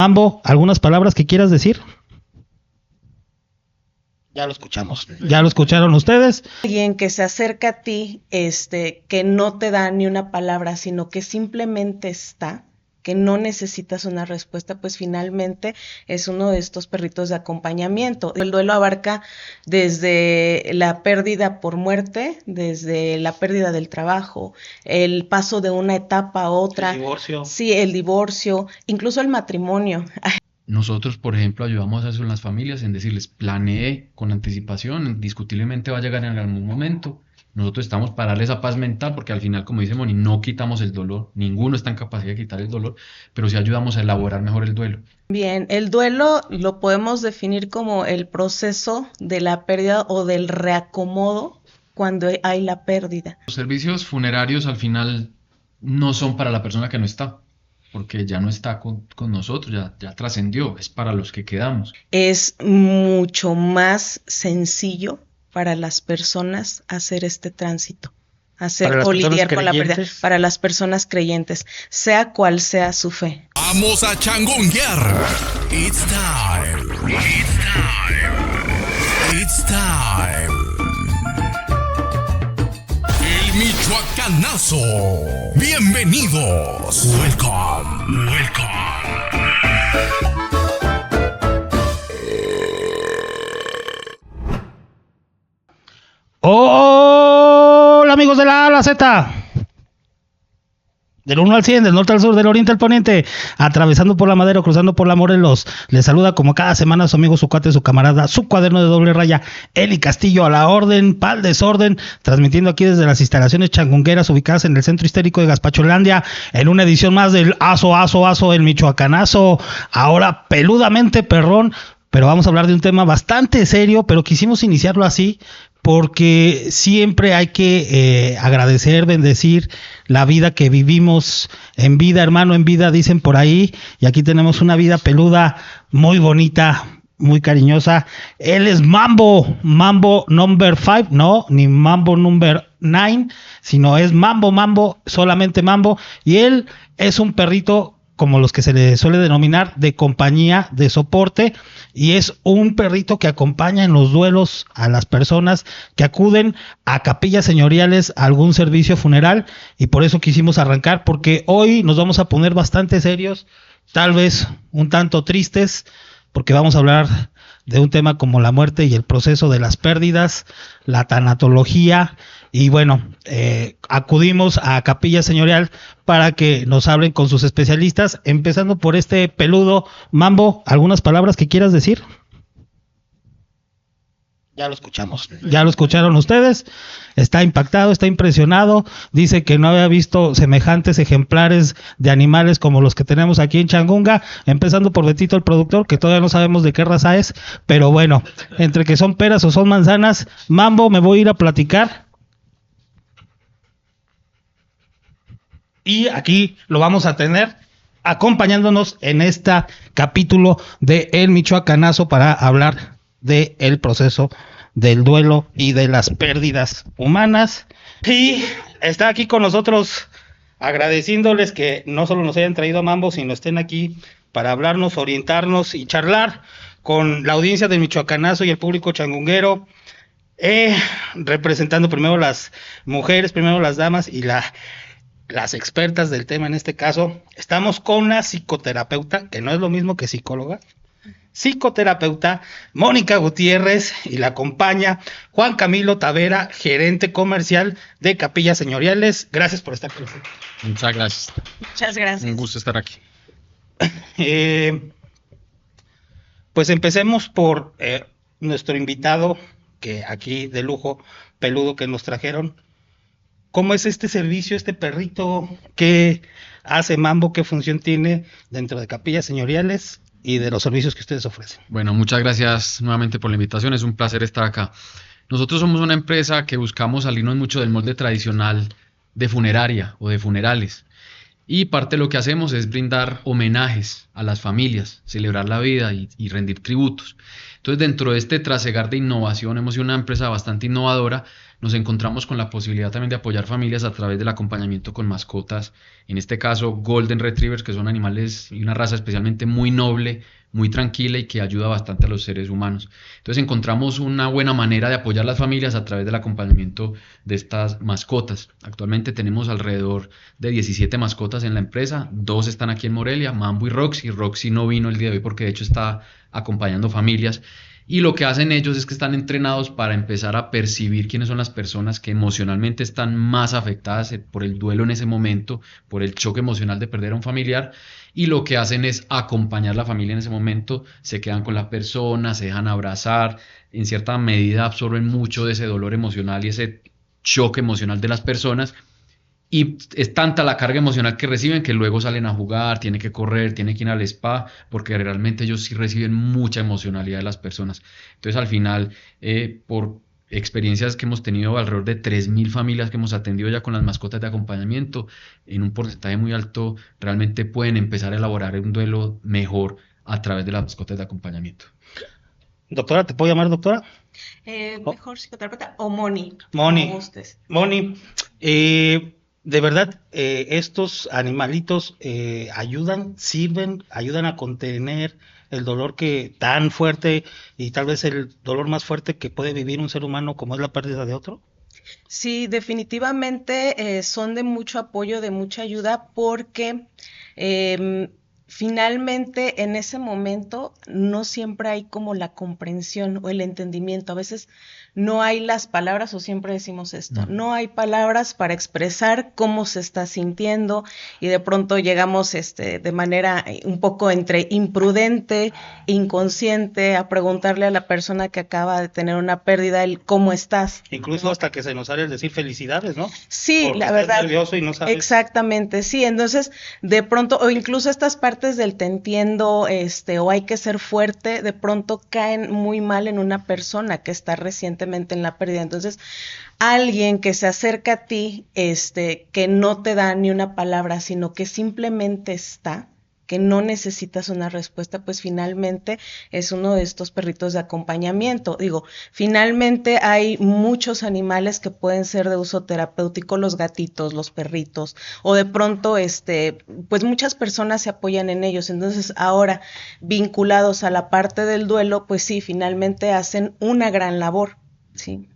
Mambo, ¿algunas palabras que quieras decir? Ya lo escuchamos. ¿Ya lo escucharon ustedes? Alguien que se acerca a ti, que no te da ni una palabra, sino que simplemente está, que no necesitas una respuesta, pues finalmente es uno de estos perritos de acompañamiento. El duelo abarca desde la pérdida por muerte, desde la pérdida del trabajo, el paso de una etapa a otra. El divorcio. Sí, el divorcio, incluso el matrimonio. Nosotros, por ejemplo, ayudamos a eso en las familias, en decirles, planee con anticipación, indiscutiblemente va a llegar en algún momento. Nosotros estamos para darle esa paz mental, porque al final, como dice Moni, no quitamos el dolor, ninguno está en capacidad de quitar el dolor, pero sí ayudamos a elaborar mejor el duelo. Bien, el duelo lo podemos definir como el proceso de la pérdida o del reacomodo cuando hay la pérdida. Los servicios funerarios al final no son para la persona que no está, porque ya no está con nosotros, ya trascendió, es para los que quedamos. Es mucho más sencillo para las personas hacer este tránsito, hacer o lidiar con la pérdida, para las personas creyentes, sea cual sea su fe. Vamos a changunguear. It's time. It's time. It's time. El Michoacanazo. Bienvenidos. Welcome. Welcome. Hola amigos de la A a la Z. Del 1 al 100, del norte al sur, del oriente al poniente, atravesando por la Madero, cruzando por la Morelos. Les saluda como cada semana su amigo, su cuate, su camarada, su cuaderno de doble raya, Eli Castillo, a la orden, pa'l desorden, transmitiendo aquí desde las instalaciones changungueras ubicadas en el centro histórico de Gaspacholandia, en una edición más del Aso, el Michoacanazo, ahora peludamente perrón, pero vamos a hablar de un tema bastante serio, pero quisimos iniciarlo así, porque siempre hay que agradecer, bendecir la vida que vivimos en vida, hermano, en vida, dicen por ahí, y aquí tenemos una vida peluda, muy bonita, muy cariñosa. Él es Mambo number 5, no, ni Mambo number 9, sino es Mambo, solamente Mambo, y él es un perrito como los que se le suele denominar de compañía, de soporte, y es un perrito que acompaña en los duelos a las personas que acuden a capillas señoriales a algún servicio funeral, y por eso quisimos arrancar, porque hoy nos vamos a poner bastante serios, tal vez un tanto tristes, porque vamos a hablar de un tema como la muerte y el proceso de las pérdidas, la tanatología, y bueno, acudimos a Capilla Señorial para que nos hablen con sus especialistas, empezando por este peludo. Mambo, ¿algunas palabras que quieras decir? Ya lo escuchamos. Ya lo escucharon ustedes. Está impactado, está impresionado. Dice que no había visto semejantes ejemplares de animales como los que tenemos aquí en Changunga. Empezando por Betito, el productor, que todavía no sabemos de qué raza es. Pero bueno, entre que son peras o son manzanas, Mambo, me voy a ir a platicar. Y aquí lo vamos a tener acompañándonos en este capítulo de El Michoacanazo para hablar del proceso del duelo y de las pérdidas humanas. Y está aquí con nosotros agradeciéndoles que no solo nos hayan traído a Mambo, sino estén aquí para hablarnos, orientarnos y charlar con la audiencia del Michoacanazo y el público changunguero, representando primero las mujeres, primero las damas y las expertas del tema. En este caso estamos con una psicoterapeuta, que no es lo mismo que psicóloga, psicoterapeuta Mónica Gutiérrez, y la acompaña Juan Camilo Tavera, gerente comercial de Capillas Señoriales. Gracias por estar con nosotros. Muchas gracias. Muchas gracias. Un gusto estar aquí. Pues empecemos por nuestro invitado, que aquí de lujo, peludo, que nos trajeron. ¿Cómo es este servicio, este perrito? ¿Qué hace Mambo? ¿Qué función tiene dentro de Capillas Señoriales y de los servicios que ustedes ofrecen? Bueno, muchas gracias nuevamente por la invitación, es un placer estar acá. Nosotros somos una empresa que buscamos salirnos mucho del molde tradicional de funeraria o de funerales. Y parte de lo que hacemos es brindar homenajes a las familias, celebrar la vida y rendir tributos. Entonces, dentro de este trasegar de innovación, hemos sido una empresa bastante innovadora, nos encontramos con la posibilidad también de apoyar familias a través del acompañamiento con mascotas, en este caso Golden Retrievers, que son animales y una raza especialmente muy noble, muy tranquila y que ayuda bastante a los seres humanos. Entonces encontramos una buena manera de apoyar a las familias a través del acompañamiento de estas mascotas. Actualmente tenemos alrededor de 17 mascotas en la empresa, 2 están aquí en Morelia, Mambo y Roxy. Roxy no vino el día de hoy porque de hecho está acompañando familias. Y lo que hacen ellos es que están entrenados para empezar a percibir quiénes son las personas que emocionalmente están más afectadas por el duelo en ese momento, por el choque emocional de perder a un familiar. Y lo que hacen es acompañar a la familia en ese momento, se quedan con la persona, se dejan abrazar, en cierta medida absorben mucho de ese dolor emocional y ese choque emocional de las personas. Y es tanta la carga emocional que reciben que luego salen a jugar, tienen que correr, tienen que ir al spa, porque realmente ellos sí reciben mucha emocionalidad de las personas. Entonces al final, por experiencias que hemos tenido, alrededor de 3.000 familias que hemos atendido ya con las mascotas de acompañamiento, en un porcentaje muy alto, realmente pueden empezar a elaborar un duelo mejor a través de las mascotas de acompañamiento. Doctora, ¿te puedo llamar doctora? Mejor psicoterapeuta o Moni. Moni. Como gustes. Moni, de verdad, estos animalitos ayudan, sirven, ayudan a contener el dolor que tan fuerte y tal vez el dolor más fuerte que puede vivir un ser humano como es la pérdida de otro. Sí, definitivamente son de mucho apoyo, de mucha ayuda, porque finalmente en ese momento no siempre hay como la comprensión o el entendimiento. A veces no hay las palabras, o siempre decimos esto, no hay palabras para expresar cómo se está sintiendo, y de pronto llegamos de manera un poco entre imprudente, inconsciente, a preguntarle a la persona que acaba de tener una pérdida el cómo estás. Incluso hasta que se nos sale el decir felicidades, ¿no? Sí, porque la estás verdad. nervioso y no sabes. Exactamente, sí. Entonces, de pronto, o incluso estas partes del te entiendo, o hay que ser fuerte, de pronto caen muy mal en una persona que está recientemente en la pérdida. Entonces, alguien que se acerca a ti, que no te da ni una palabra, sino que simplemente está, que no necesitas una respuesta, pues finalmente es uno de estos perritos de acompañamiento. Digo, finalmente hay muchos animales que pueden ser de uso terapéutico, los gatitos, los perritos, o de pronto, pues muchas personas se apoyan en ellos. Entonces, ahora, vinculados a la parte del duelo, pues sí, finalmente hacen una gran labor, sí.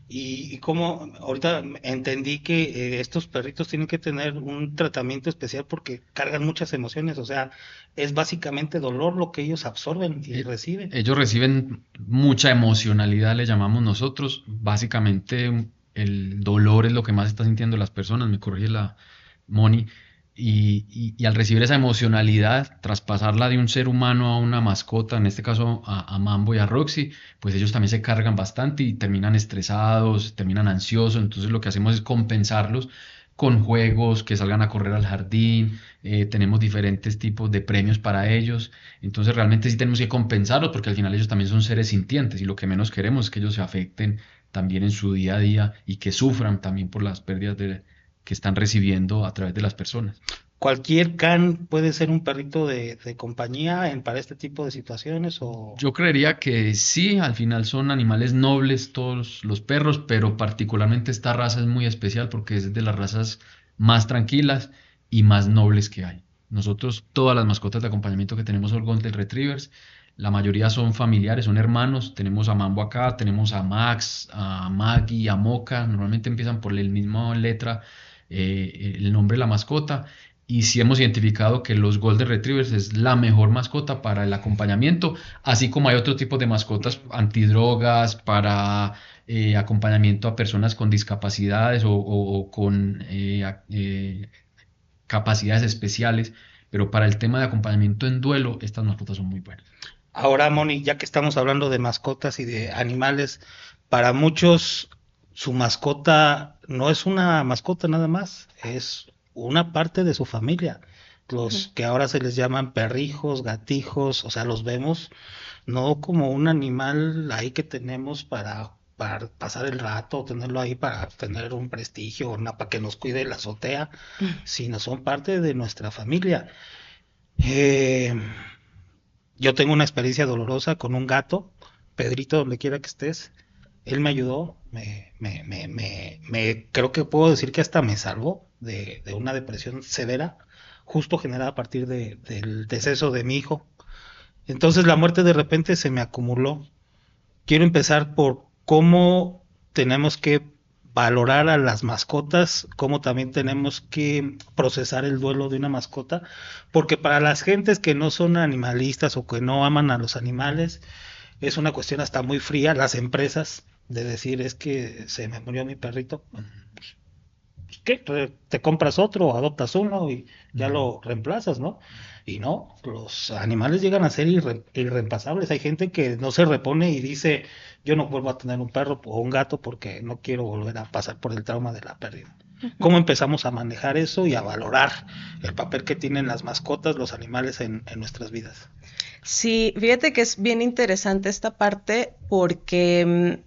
Y como ahorita entendí que estos perritos tienen que tener un tratamiento especial porque cargan muchas emociones, o sea, es básicamente dolor lo que ellos absorben y reciben. Ellos reciben mucha emocionalidad, le llamamos nosotros. Básicamente el dolor es lo que más está sintiendo las personas, me corrige la Moni. Y al recibir esa emocionalidad, traspasarla de un ser humano a una mascota, en este caso a Mambo y a Roxy, pues ellos también se cargan bastante y terminan estresados, terminan ansiosos. Entonces lo que hacemos es compensarlos con juegos, que salgan a correr al jardín, tenemos diferentes tipos de premios para ellos. Entonces realmente sí tenemos que compensarlos, porque al final ellos también son seres sintientes y lo que menos queremos es que ellos se afecten también en su día a día y que sufran también por las pérdidas que están recibiendo a través de las personas. ¿Cualquier can puede ser un perrito de compañía para este tipo de situaciones? Yo creería que sí, al final son animales nobles todos los perros, pero particularmente esta raza es muy especial porque es de las razas más tranquilas y más nobles que hay. Nosotros, todas las mascotas de acompañamiento que tenemos son Golden Retrievers, la mayoría son familiares, son hermanos. Tenemos a Mambo acá, tenemos a Max, a Maggie, a Mocha, normalmente empiezan por la misma letra, el nombre de la mascota, y sí hemos identificado que los Golden Retrievers es la mejor mascota para el acompañamiento, así como hay otro tipo de mascotas antidrogas para acompañamiento a personas con discapacidades o con capacidades especiales, pero para el tema de acompañamiento en duelo, estas mascotas son muy buenas. Ahora, Moni, ya que estamos hablando de mascotas y de animales, para muchos su mascota no es una mascota nada más, es una parte de su familia. Los que ahora se les llaman perrijos, gatijos, o sea, los vemos no como un animal ahí que tenemos para pasar el rato, tenerlo ahí para tener un prestigio, para que nos cuide la azotea, sino son parte de nuestra familia. Yo tengo una experiencia dolorosa con un gato, Pedrito, donde quiera que estés. Él me ayudó, creo que puedo decir que hasta me salvó de una depresión severa, justo generada a partir del deceso de mi hijo. Entonces la muerte de repente se me acumuló. Quiero empezar por cómo tenemos que valorar a las mascotas, cómo también tenemos que procesar el duelo de una mascota, porque para las gentes que no son animalistas o que no aman a los animales, es una cuestión hasta muy fría, las empresas, de decir, es que se me murió mi perrito, ¿qué? Te compras otro, adoptas uno y ya lo reemplazas, ¿no? Y no, los animales llegan a ser irreemplazables. Hay gente que no se repone y dice, yo no vuelvo a tener un perro o un gato porque no quiero volver a pasar por el trauma de la pérdida. ¿Cómo empezamos a manejar eso y a valorar el papel que tienen las mascotas, los animales en nuestras vidas? Sí, fíjate que es bien interesante esta parte porque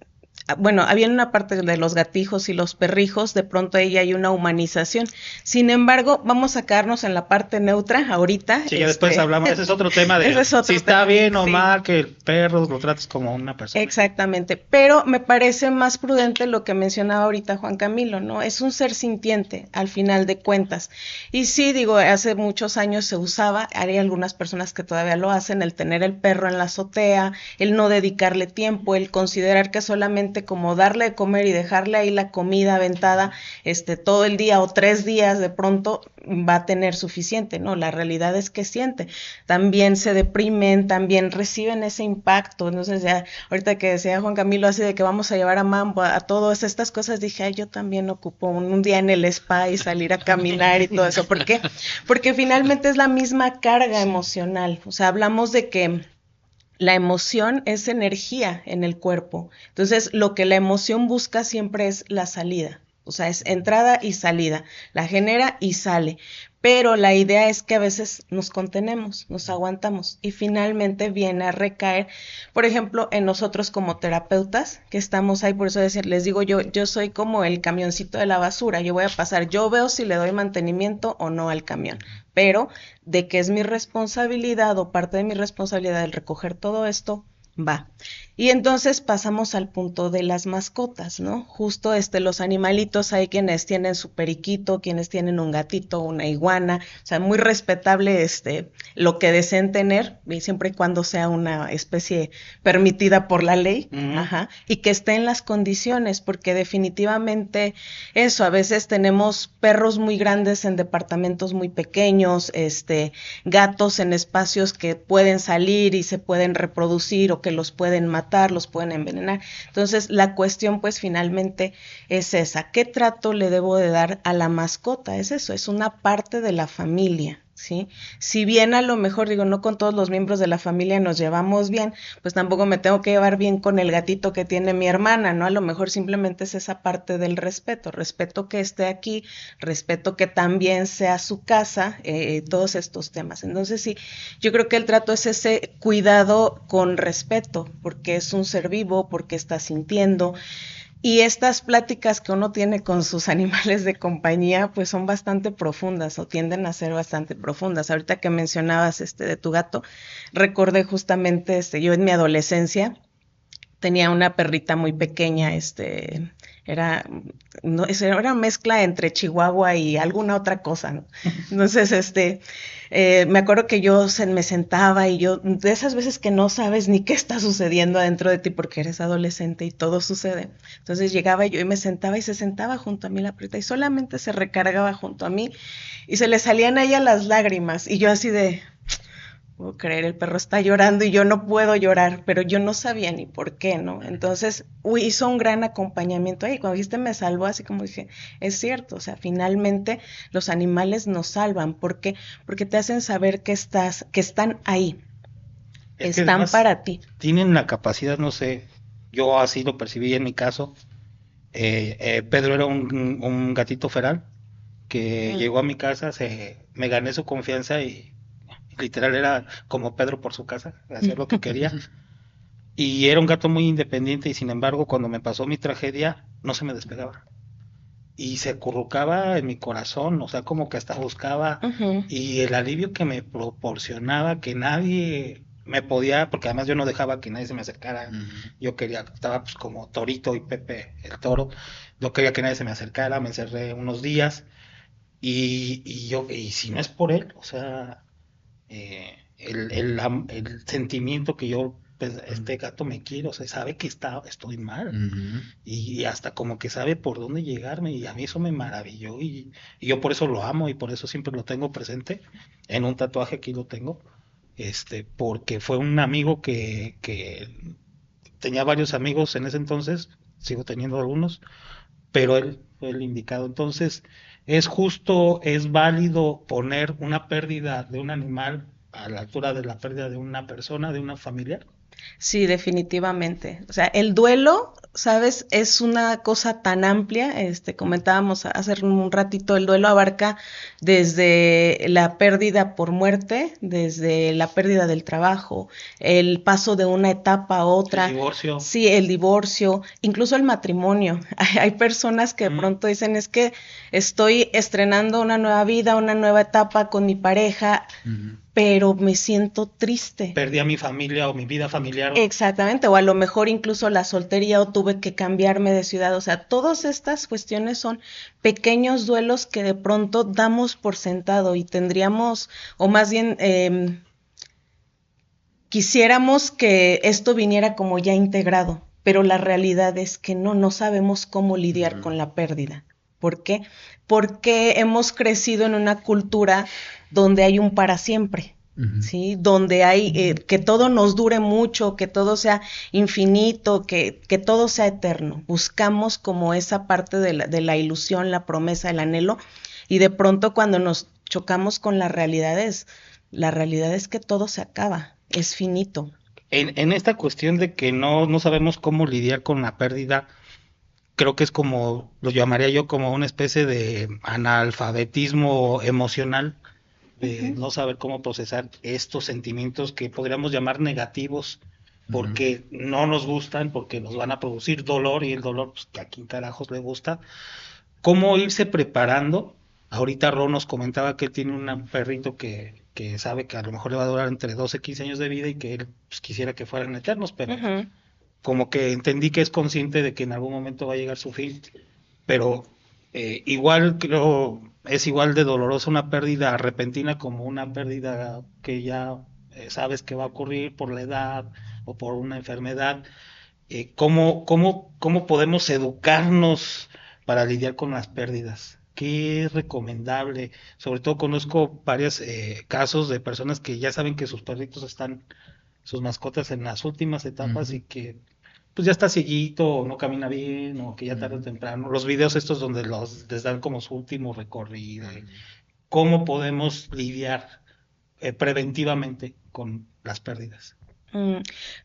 bueno, había una parte de los gatijos y los perrijos, de pronto ahí hay una humanización. Sin embargo, vamos a quedarnos en la parte neutra ahorita. Sí, ya después hablamos, ese es otro tema de si está bien o mal que el perro lo trates como una persona. Exactamente, pero me parece más prudente lo que mencionaba ahorita Juan Camilo, ¿no? Es un ser sintiente, al final de cuentas. Y sí, digo, hace muchos años se usaba, hay algunas personas que todavía lo hacen, el tener el perro en la azotea, el no dedicarle tiempo, el considerar que solamente como darle de comer y dejarle ahí la comida aventada todo el día o 3 días de pronto va a tener suficiente, ¿no? La realidad es que siente, también se deprimen, también reciben ese impacto. Entonces ya ahorita que decía Juan Camilo así de que vamos a llevar a Mambo a todas estas cosas, dije, ay, yo también ocupo un día en el spa y salir a caminar y todo eso. ¿Por qué? Porque finalmente es la misma carga emocional, o sea, hablamos de que la emoción es energía en el cuerpo. Entonces, lo que la emoción busca siempre es la salida. O sea, es entrada y salida. La genera y sale. Pero la idea es que a veces nos contenemos, nos aguantamos y finalmente viene a recaer, por ejemplo, en nosotros como terapeutas que estamos ahí, por eso les digo yo soy como el camioncito de la basura, yo voy a pasar, yo veo si le doy mantenimiento o no al camión, pero de que es mi responsabilidad o parte de mi responsabilidad el recoger todo esto, va. Y entonces pasamos al punto de las mascotas, ¿no? Justo los animalitos, hay quienes tienen su periquito, quienes tienen un gatito, una iguana, o sea, muy respetable lo que deseen tener, y siempre y cuando sea una especie permitida por la ley, ajá, y que esté en las condiciones, porque definitivamente eso, a veces tenemos perros muy grandes en departamentos muy pequeños, gatos en espacios que pueden salir y se pueden reproducir o que los pueden matar, los pueden envenenar. Entonces, la cuestión pues finalmente es esa, ¿qué trato le debo de dar a la mascota? Es eso, es una parte de la familia, ¿sí? Si bien a lo mejor, digo, no con todos los miembros de la familia nos llevamos bien, pues tampoco me tengo que llevar bien con el gatito que tiene mi hermana, ¿no? A lo mejor simplemente es esa parte del respeto que esté aquí, respeto que también sea su casa, todos estos temas. Entonces sí, yo creo que el trato es ese cuidado con respeto, porque es un ser vivo, porque está sintiendo. Y estas pláticas que uno tiene con sus animales de compañía, pues son bastante profundas o tienden a ser bastante profundas. Ahorita que mencionabas de tu gato, recordé justamente yo en mi adolescencia tenía una perrita muy pequeña, era una mezcla entre Chihuahua y alguna otra cosa, ¿no? Entonces, me acuerdo que yo me sentaba y yo, de esas veces que no sabes ni qué está sucediendo adentro de ti porque eres adolescente y todo sucede. Entonces llegaba yo y me sentaba y se sentaba junto a mí la perrita y solamente se recargaba junto a mí y se le salían a ella las lágrimas y yo así de... puedo creer, el perro está llorando y yo no puedo llorar, pero yo no sabía ni por qué, ¿no? Entonces, hizo un gran acompañamiento ahí. Cuando dijiste me salvó, así como dije, es cierto, o sea, finalmente los animales nos salvan. ¿Por qué? Porque te hacen saber que están ahí, están para ti. Tienen la capacidad, no sé, yo así lo percibí en mi caso. Pedro era un gatito feral que llegó a mi casa, me gané su confianza y literal era como Pedro por su casa, hacía lo que quería. Y era un gato muy independiente y sin embargo cuando me pasó mi tragedia no se me despegaba. Y se acurrucaba en mi corazón, o sea, como que hasta buscaba. Y el alivio que me proporcionaba, que nadie me podía, porque además yo no dejaba que nadie se me acercara. Ujú. Yo quería, estaba pues como Torito y Pepe el Toro, no quería que nadie se me acercara, me encerré unos días y si no es por él, o sea, el sentimiento que yo, pues, este gato me quiere, o sea, sabe que estoy mal Ujú. y hasta como que sabe por dónde llegarme y a mí eso me maravilló y yo por eso lo amo y por eso siempre lo tengo presente. En un tatuaje aquí lo tengo, porque fue un amigo que tenía varios amigos en ese entonces, sigo teniendo algunos, pero él fue el indicado. Entonces, es justo, es válido poner una pérdida de un animal a la altura de la pérdida de una persona, de una familiar. Sí, definitivamente. O sea, el duelo, ¿sabes? Es una cosa tan amplia. Comentábamos hace un ratito, el duelo abarca desde la pérdida por muerte, desde la pérdida del trabajo, el paso de una etapa a otra. El divorcio. Sí, el divorcio, incluso el matrimonio. Hay personas que de pronto dicen, es que estoy estrenando una nueva vida, una nueva etapa con mi pareja, Ujú. pero me siento triste. Perdí a mi familia o mi vida familiar. Exactamente, o a lo mejor incluso la soltería o tuve que cambiarme de ciudad, o sea, todas estas cuestiones son pequeños duelos que de pronto damos por sentado y tendríamos, o más bien quisiéramos que esto viniera como ya integrado, pero la realidad es que no sabemos cómo lidiar con la pérdida. ¿Por qué? Porque hemos crecido en una cultura donde hay un para siempre. Ujú. ¿Sí? Donde hay que todo nos dure mucho, que todo sea infinito, que todo sea eterno. Buscamos como esa parte de la ilusión, la promesa, el anhelo, y de pronto cuando nos chocamos con la realidad es que todo se acaba, es finito. En esta cuestión de que no sabemos cómo lidiar con la pérdida, creo que es como, lo llamaría yo como una especie de analfabetismo emocional, de no saber cómo procesar estos sentimientos que podríamos llamar negativos, porque no nos gustan, porque nos van a producir dolor y el dolor, pues, que a quién carajos le gusta. ¿Cómo irse preparando? Ahorita Ron nos comentaba que él tiene un perrito que sabe que a lo mejor le va a durar entre 12 y 15 años de vida y que él pues, quisiera que fueran eternos, pero Ujú. como que entendí que es consciente de que en algún momento va a llegar su fin, pero igual creo es igual de dolorosa una pérdida repentina como una pérdida que ya sabes que va a ocurrir por la edad o por una enfermedad. ¿Cómo podemos educarnos para lidiar con las pérdidas? ¿Qué es recomendable? Sobre todo conozco varios casos de personas que ya saben que sus perritos están, sus mascotas en las últimas etapas y que pues ya está cieguito o no camina bien o que ya tarde o temprano. Los videos estos donde les dan como su último recorrido. ¿Cómo podemos lidiar preventivamente con las pérdidas?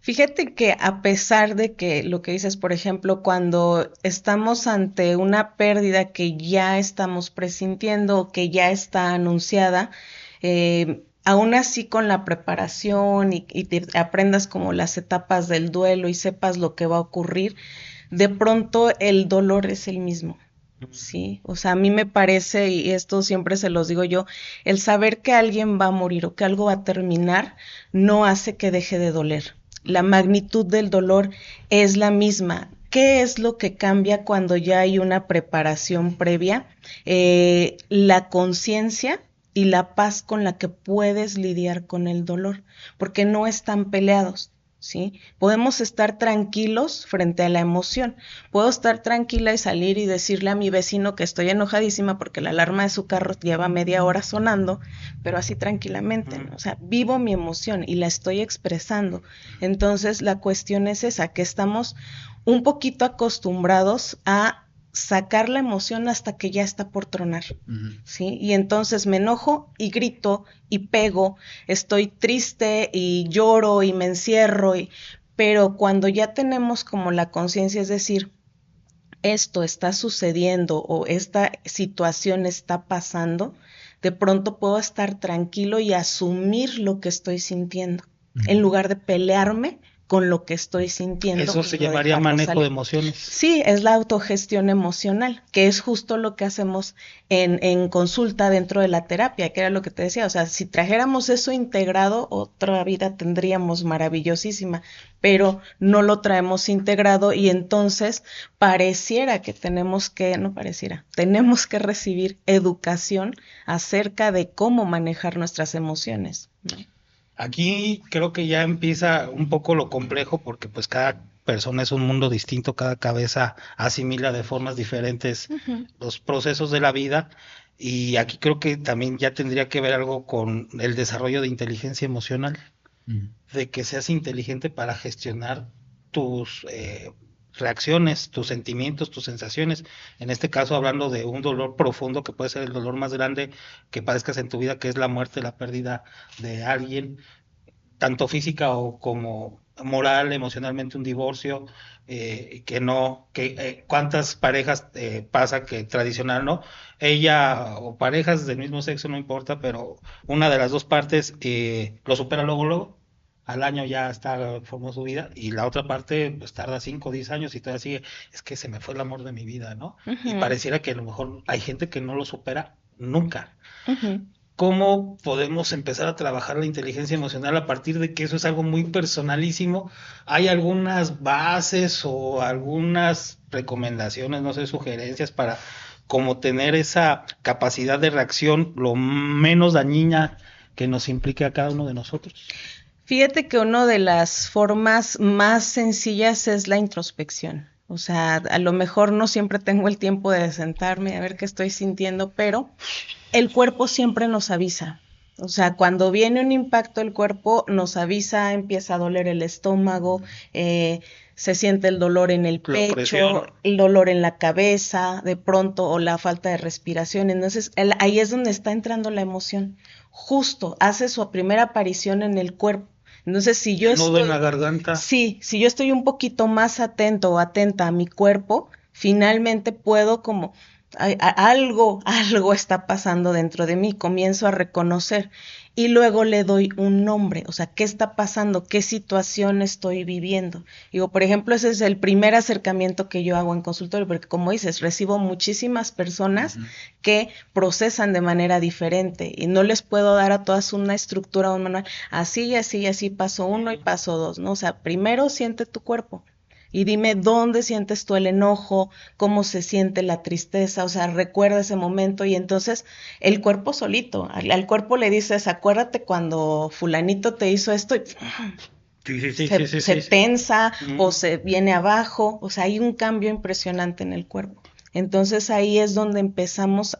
Fíjate que a pesar de que lo que dices, por ejemplo, cuando estamos ante una pérdida que ya estamos presintiendo o que ya está anunciada, aún así con la preparación y te aprendas como las etapas del duelo y sepas lo que va a ocurrir, de pronto el dolor es el mismo. Sí, o sea, a mí me parece, y esto siempre se los digo yo, el saber que alguien va a morir o que algo va a terminar no hace que deje de doler. La magnitud del dolor es la misma. ¿Qué es lo que cambia cuando ya hay una preparación previa? La conciencia y la paz con la que puedes lidiar con el dolor, porque no están peleados. ¿Sí? Podemos estar tranquilos frente a la emoción. Puedo estar tranquila y salir y decirle a mi vecino que estoy enojadísima porque la alarma de su carro lleva media hora sonando, pero así tranquilamente, ¿no? O sea, vivo mi emoción y la estoy expresando. Entonces, la cuestión es esa, que estamos un poquito acostumbrados a sacar la emoción hasta que ya está por tronar, ¿sí? Y entonces me enojo y grito y pego, estoy triste y lloro y me encierro, pero cuando ya tenemos como la conciencia, es decir, esto está sucediendo o esta situación está pasando, de pronto puedo estar tranquilo y asumir lo que estoy sintiendo, en lugar de pelearme con lo que estoy sintiendo. Eso se y no llamaría dejarlo manejo salir. de emociones. Sí, es la autogestión emocional, que es justo lo que hacemos en consulta dentro de la terapia, que era lo que te decía. O sea, si trajéramos eso integrado, otra vida tendríamos maravillosísima, pero no lo traemos integrado y entonces pareciera que tenemos que recibir educación acerca de cómo manejar nuestras emociones, ¿no? Aquí creo que ya empieza un poco lo complejo porque pues cada persona es un mundo distinto, cada cabeza asimila de formas diferentes Ujú. los procesos de la vida y aquí creo que también ya tendría que ver algo con el desarrollo de inteligencia emocional, Mm. de que seas inteligente para gestionar tus reacciones, tus sentimientos, tus sensaciones. En este caso hablando de un dolor profundo que puede ser el dolor más grande que padezcas en tu vida, que es la muerte, la pérdida de alguien tanto física o como moral, emocionalmente un divorcio, cuántas parejas pasa que tradicional, ¿no? Ella o parejas del mismo sexo, no importa, pero una de las dos partes lo supera luego, al año ya está, formó su vida, y la otra parte pues tarda 5 o 10 años y todavía sigue, es que se me fue el amor de mi vida, ¿no? Y Ujú, pareciera que a lo mejor hay gente que no lo supera nunca. ujú. ¿Cómo podemos empezar a trabajar la inteligencia emocional a partir de que eso es algo muy personalísimo? ¿Hay algunas bases o algunas recomendaciones, no sé, sugerencias para como tener esa capacidad de reacción lo menos dañina que nos implique a cada uno de nosotros? Fíjate que una de las formas más sencillas es la introspección. O sea, a lo mejor no siempre tengo el tiempo de sentarme a ver qué estoy sintiendo, pero el cuerpo siempre nos avisa. O sea, cuando viene un impacto, el cuerpo nos avisa, empieza a doler el estómago, se siente el dolor en el La pecho, presión. el dolor en la cabeza, de pronto, o la falta de respiración. Entonces, ahí es donde está entrando la emoción. Justo hace su primera aparición en el cuerpo. Entonces, si yo Nudo en estoy, la garganta. sí, si yo estoy un poquito más atento o atenta a mi cuerpo, finalmente puedo como algo está pasando dentro de mí, comienzo a reconocer y luego le doy un nombre, o sea, ¿qué está pasando? ¿Qué situación estoy viviendo? Digo, por ejemplo, ese es el primer acercamiento que yo hago en consultorio, porque como dices, recibo muchísimas personas que procesan de manera diferente y no les puedo dar a todas una estructura o un manual, así y así y así, paso 1 y paso 2, ¿no? O sea, primero siente tu cuerpo. Y dime dónde sientes tú el enojo, cómo se siente la tristeza, o sea, recuerda ese momento y entonces el cuerpo solito, al cuerpo le dices, acuérdate cuando fulanito te hizo esto y se tensa o se viene abajo, o sea, hay un cambio impresionante en el cuerpo. Entonces ahí es donde empezamos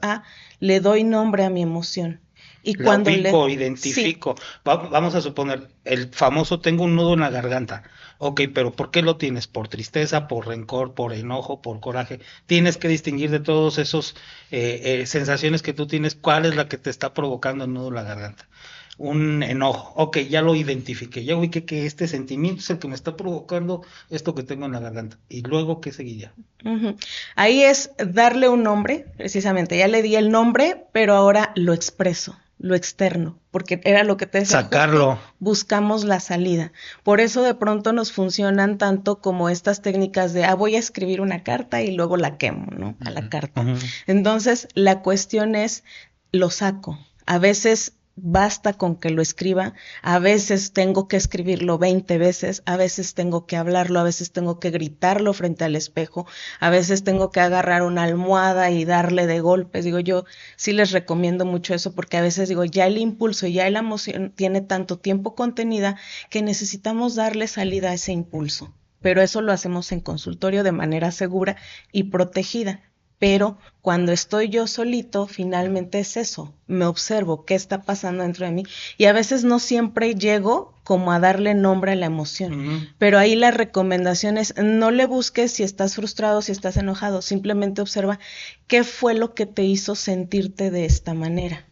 le doy nombre a mi emoción. Y La cuando ubico, sí, identifico. Vamos a suponer, el famoso tengo un nudo en la garganta. Ok, pero ¿por qué lo tienes? ¿Por tristeza, por rencor, por enojo, por coraje? Tienes que distinguir de todos esos sensaciones que tú tienes, cuál es la que te está provocando el nudo en la garganta. Un enojo, ok, ya lo identifiqué, ya ubiqué que este sentimiento es el que me está provocando esto que tengo en la garganta. ¿Y luego qué seguiría? Ujú. Ahí es darle un nombre, precisamente. Ya le di el nombre, pero ahora lo expreso, lo externo, porque era lo que te decía. Sacarlo. Buscamos la salida. Por eso de pronto nos funcionan tanto como estas técnicas de, voy a escribir una carta y luego la quemo, ¿no? A la carta. Ujú. Entonces, la cuestión es, lo saco. A veces basta con que lo escriba, a veces tengo que escribirlo 20 veces, a veces tengo que hablarlo, a veces tengo que gritarlo frente al espejo, a veces tengo que agarrar una almohada y darle de golpes. Digo, yo sí les recomiendo mucho eso porque a veces digo, ya el impulso, ya la emoción tiene tanto tiempo contenida que necesitamos darle salida a ese impulso. Pero eso lo hacemos en consultorio de manera segura y protegida. Pero cuando estoy yo solito, finalmente es eso, me observo qué está pasando dentro de mí y a veces no siempre llego como a darle nombre a la emoción, pero ahí la recomendación es no le busques si estás frustrado, si estás enojado, simplemente observa qué fue lo que te hizo sentirte de esta manera.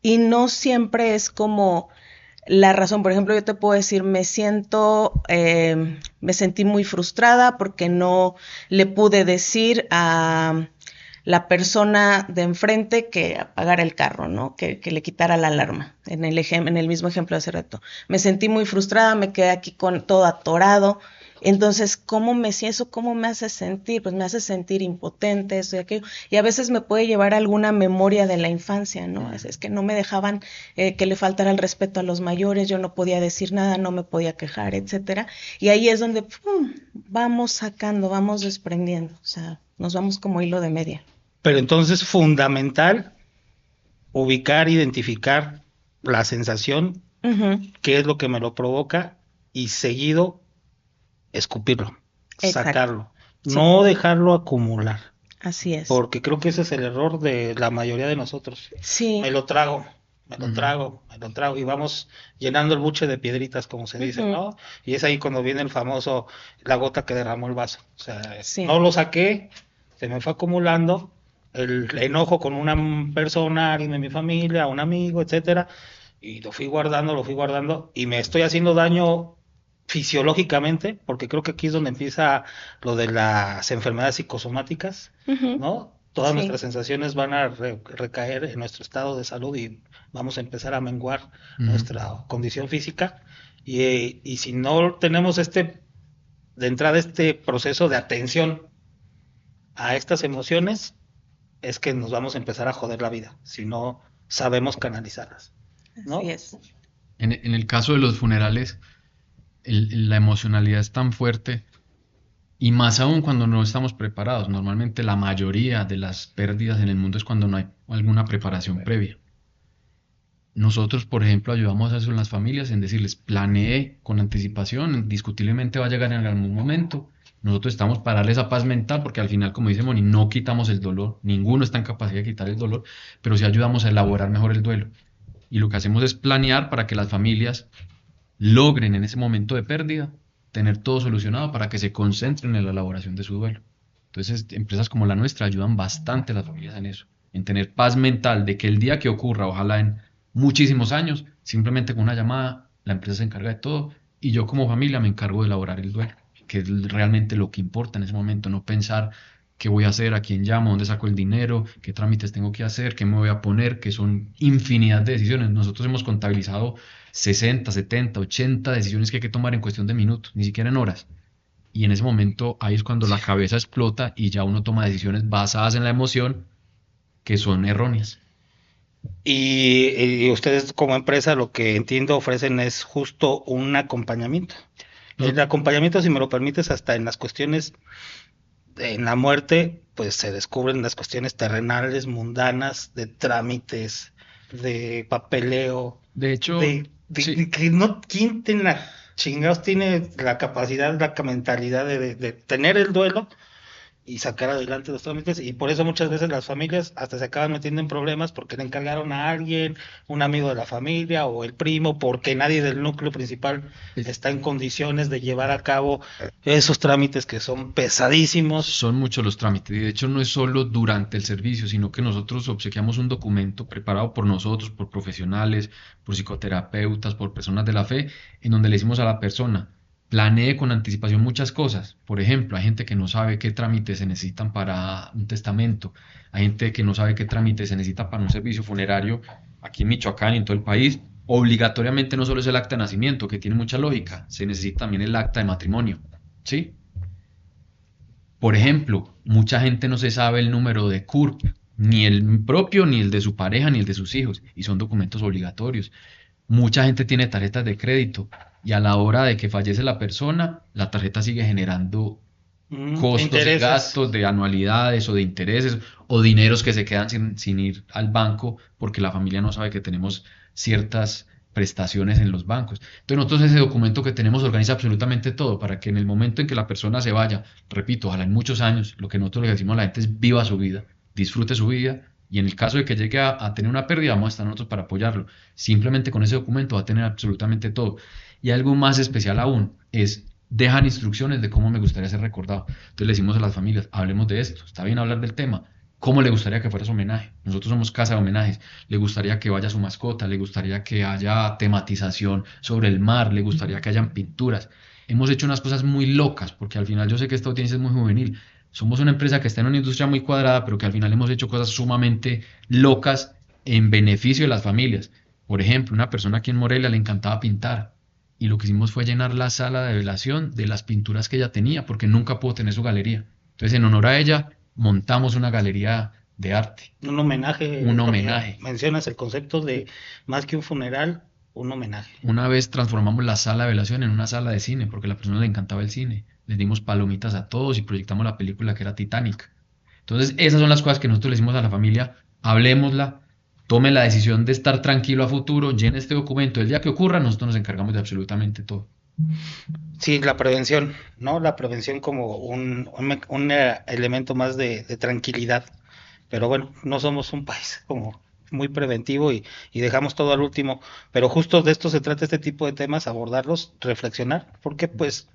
Y no siempre es como la razón. Por ejemplo, yo te puedo decir, me sentí muy frustrada porque no le pude decir a la persona de enfrente que apagara el carro, ¿no? Que le quitara la alarma, en el mismo ejemplo de hace rato. Me sentí muy frustrada, me quedé aquí con todo atorado. Entonces, ¿cómo me hace sentir? Pues me hace sentir impotente, esto y aquello. Y a veces me puede llevar a alguna memoria de la infancia, ¿no? Es que no me dejaban que le faltara el respeto a los mayores, yo no podía decir nada, no me podía quejar, etcétera. Y ahí es donde vamos sacando, vamos desprendiendo. O sea, nos vamos como hilo de media. Pero entonces fundamental ubicar, identificar la sensación, qué es lo que me lo provoca y seguido escupirlo, Exacto. sacarlo, Sí. no dejarlo acumular, Así es. porque creo que ese es el error de la mayoría de nosotros. Sí. Me lo trago y vamos llenando el buche de piedritas, como se dice, ¿no? Y es ahí cuando viene el famoso, la gota que derramó el vaso. O sea, Sí. no lo saqué, se me fue acumulando el enojo con una persona, alguien de mi familia, un amigo, etcétera, y lo fui guardando y me estoy haciendo daño fisiológicamente, porque creo que aquí es donde empieza lo de las enfermedades psicosomáticas, ¿no? Todas Sí. nuestras sensaciones van a recaer en nuestro estado de salud y vamos a empezar a menguar nuestra condición física. Y si no tenemos de entrada este proceso de atención a estas emociones, es que nos vamos a empezar a joder la vida, si no sabemos canalizarlas, ¿no? Así es. En el caso de los funerales, la emocionalidad es tan fuerte, y más aún cuando no estamos preparados. Normalmente la mayoría de las pérdidas en el mundo es cuando no hay alguna preparación previa. Nosotros, por ejemplo, ayudamos a eso en las familias, en decirles, planee con anticipación, indiscutiblemente va a llegar en algún momento. Nosotros estamos para darle esa paz mental, porque al final, como dice Moni, no quitamos el dolor, ninguno está en capacidad de quitar el dolor, pero sí ayudamos a elaborar mejor el duelo. Y lo que hacemos es planear para que las familias logren en ese momento de pérdida tener todo solucionado para que se concentren en la elaboración de su duelo. Entonces, empresas como la nuestra ayudan bastante a las familias en eso, en tener paz mental de que el día que ocurra, ojalá en muchísimos años, simplemente con una llamada, la empresa se encarga de todo y yo como familia me encargo de elaborar el duelo, que es realmente lo que importa en ese momento, no pensar qué voy a hacer, a quién llamo, dónde saco el dinero, qué trámites tengo que hacer, qué me voy a poner, que son infinidad de decisiones. Nosotros hemos contabilizado 60, 70, 80 decisiones que hay que tomar en cuestión de minutos, ni siquiera en horas. Y en ese momento ahí es cuando la cabeza explota y ya uno toma decisiones basadas en la emoción que son erróneas. Y ustedes como empresa lo que entiendo ofrecen es justo un acompañamiento. El acompañamiento, si me lo permites, hasta en las cuestiones, en la muerte, pues se descubren las cuestiones terrenales, mundanas, de trámites, de papeleo. De hecho, de que no, ¿quién chingados tiene la capacidad, la mentalidad de tener el duelo y sacar adelante los trámites? Y por eso muchas veces las familias hasta se acaban metiendo en problemas porque le encargaron a alguien, un amigo de la familia o el primo, porque nadie del núcleo principal está en condiciones de llevar a cabo esos trámites que son pesadísimos. Son muchos los trámites y de hecho no es solo durante el servicio, sino que nosotros obsequiamos un documento preparado por nosotros, por profesionales, por psicoterapeutas, por personas de la fe, en donde le decimos a la persona: planee con anticipación muchas cosas. Por ejemplo, hay gente que no sabe qué trámites se necesitan para un testamento, hay gente que no sabe qué trámites se necesita para un servicio funerario aquí en Michoacán y en todo el país. Obligatoriamente no solo es el acta de nacimiento, que tiene mucha lógica, se necesita también el acta de matrimonio, ¿sí? Por ejemplo, mucha gente no se sabe el número de CURP, ni el propio, ni el de su pareja, ni el de sus hijos, y son documentos obligatorios. Mucha gente tiene tarjetas de crédito y a la hora de que fallece la persona, la tarjeta sigue generando costos intereses. y gastos de anualidades o de intereses o dineros que se quedan sin ir al banco porque la familia no sabe que tenemos ciertas prestaciones en los bancos. Entonces nosotros ese documento que tenemos organiza absolutamente todo para que en el momento en que la persona se vaya, repito, ojalá en muchos años, lo que nosotros le decimos a la gente es: viva su vida, disfrute su vida. Y en el caso de que llegue a tener una pérdida, vamos a estar nosotros para apoyarlo. Simplemente con ese documento va a tener absolutamente todo. Y algo más especial aún es: dejan instrucciones de cómo me gustaría ser recordado. Entonces le decimos a las familias: hablemos de esto, está bien hablar del tema. ¿Cómo le gustaría que fuera su homenaje? Nosotros somos casa de homenajes. ¿Le gustaría que vaya su mascota? ¿Le gustaría que haya tematización sobre el mar? ¿Le gustaría que hayan pinturas? Hemos hecho unas cosas muy locas, porque al final yo sé que esta audiencia es muy juvenil, somos una empresa que está en una industria muy cuadrada, pero que al final hemos hecho cosas sumamente locas en beneficio de las familias. Por ejemplo, una persona aquí en Morelia le encantaba pintar y lo que hicimos fue llenar la sala de velación de las pinturas que ella tenía, porque nunca pudo tener su galería. Entonces, en honor a ella, montamos una galería de arte. Un homenaje. Un homenaje. Mencionas el concepto de más que un funeral, un homenaje. Una vez transformamos la sala de velación en una sala de cine, porque a la persona le encantaba el cine. Les dimos palomitas a todos y proyectamos la película que era Titanic. Entonces, esas son las cosas que nosotros le decimos a la familia, hablemosla, tome la decisión de estar tranquilo a futuro, llene este documento. El día que ocurra, nosotros nos encargamos de absolutamente todo. Sí, la prevención, ¿no? La prevención como un elemento más de tranquilidad. Pero bueno, no somos un país como muy preventivo y dejamos todo al último. Pero justo de esto se trata este tipo de temas, abordarlos, reflexionar, porque pues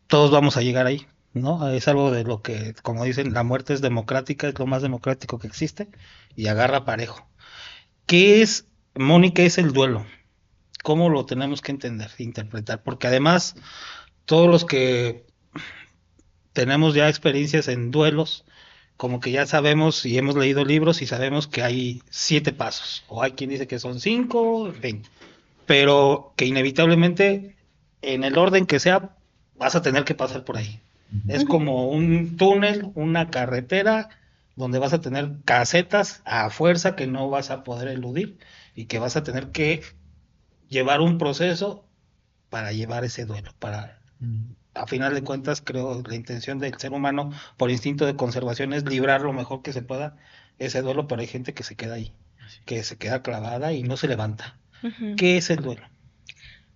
todos vamos a llegar ahí, ¿no? Es algo de lo que, como dicen, la muerte es democrática, es lo más democrático que existe y agarra parejo. ¿Qué es, Mónica, es el duelo? ¿Cómo lo tenemos que entender, interpretar? Porque además, todos los que tenemos ya experiencias en duelos, como que ya sabemos y hemos leído libros y sabemos que hay 7 pasos, o hay quien dice que son 5, en fin, pero que inevitablemente, en el orden que sea, vas a tener que pasar por ahí. Es como un túnel, una carretera, donde vas a tener casetas a fuerza que no vas a poder eludir y que vas a tener que llevar un proceso para llevar ese duelo, para, a final de cuentas, creo, la intención del ser humano, por instinto de conservación, es librar lo mejor que se pueda ese duelo, pero hay gente que se queda ahí, que se queda clavada y no se levanta. ¿Qué es el duelo?